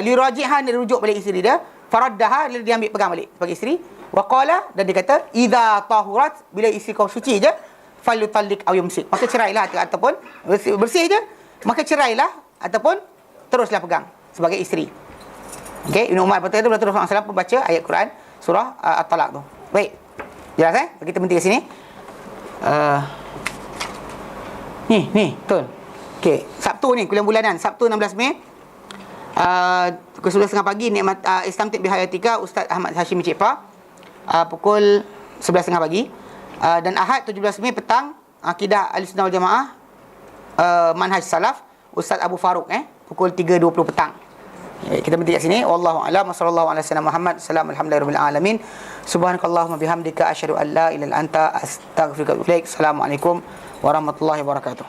lirajihan, dia rujuk balik isteri dia, faraddaha, dia ambil pegang balik sebagai isteri. Wa qala, dan dia kata idza tahurat, bila isteri kau suci je, falyutalliq aw yumsik. Maka cerailah ataupun bersih je, maka cerailah ataupun teruslah pegang sebagai isteri. Okey, Ibn Umar berkata bila Rasulullah SAW membaca ayat Quran surah At-Talaq tu. Baik. Jelas kita berhenti kat sini. Ni, betul. Okey, Sabtu ni, kuliah bulanan, Sabtu 16 Mei. Pukul 11.30 pagi, nikmat Istamtik Bihayatika, Ustaz Ahmad Hashim Cippa. Pukul 11.30 pagi. Dan Ahad 17 Mei petang, Akidah Ahlussunnah wal Jamaah, Manhaj Salaf, Ustaz Abu Farouk, pukul 3.20 petang. Kita berhenti kat sini. Wallahu a'lam. Sallallahu alaihi wasallam Muhammad. Alhamdulillahirabbil alamin. Subhanakallahumma bihamdika asyhadu an la ilaha illa anta astaghfiruka wa atubu ilaik. Assalamualaikum warahmatullahi wabarakatuh.